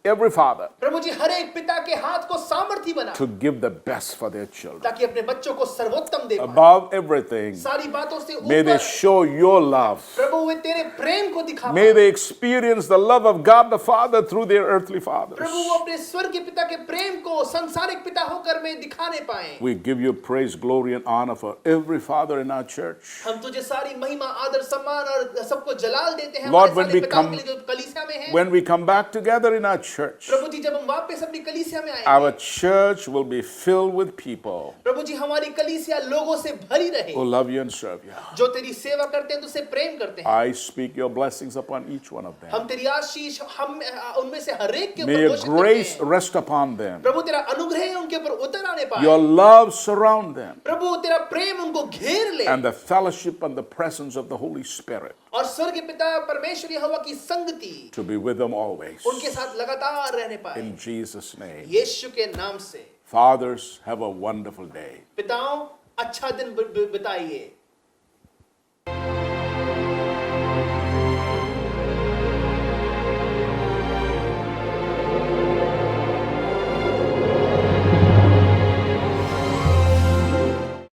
every father प्रभु जी हर एक पिता के हाथ को सामर्थ्य बना to give the best for their children. ताकि अपने बच्चों को सर्वोत्तम दे पाए। Above everything, सारी बातों से may they ऊपर show your love. प्रभु वे तेरे प्रेम को दिखा May पाए। they experience the love of God the Father through their earthly fathers. प्रभु वो अपने स्वर्ग के पिता के प्रेम को संसारिक पिता होकर में दिखाने पाए। We give you praise, glory, and honor for every father in our church. हम तुझे सारी महिमा आदर सम्मान और सबको जलाल देते हैं Lord, हमारे when सारे we पिताओं come- के लिए जो कलीसिया में हैं। When we come back together in our church, प्रभु जी जब हम वापस अपनी कलीसिया में our आएंगे, church will be filled with people प्रभु जी हमारी कलीसिया लोगों से भरी रहे who love you and serve you. जो तेरी सेवा करते हैं तुझसे प्रेम करते हैं। I speak your blessings upon each one of them. हम तेरी आशीष हम उनमें से हर एक के May ऊपर your घोषित करते grace हैं। rest upon them. प्रभु तेरा अनुग्रह उनके ऊपर उतर आने पाए। Your love surround them. प्रभु तेरा प्रेम उनको घेर ले And the fellowship and the presence of the Holy Spirit और स्वर्ग के पिता परमेश्वर यहोवा की संगति to be with them always. उनके साथ लगातार रहने पाए। In Jesus' name. यीशु के नाम से Fathers, have a wonderful day. पिताओं अच्छा दिन बिताइए।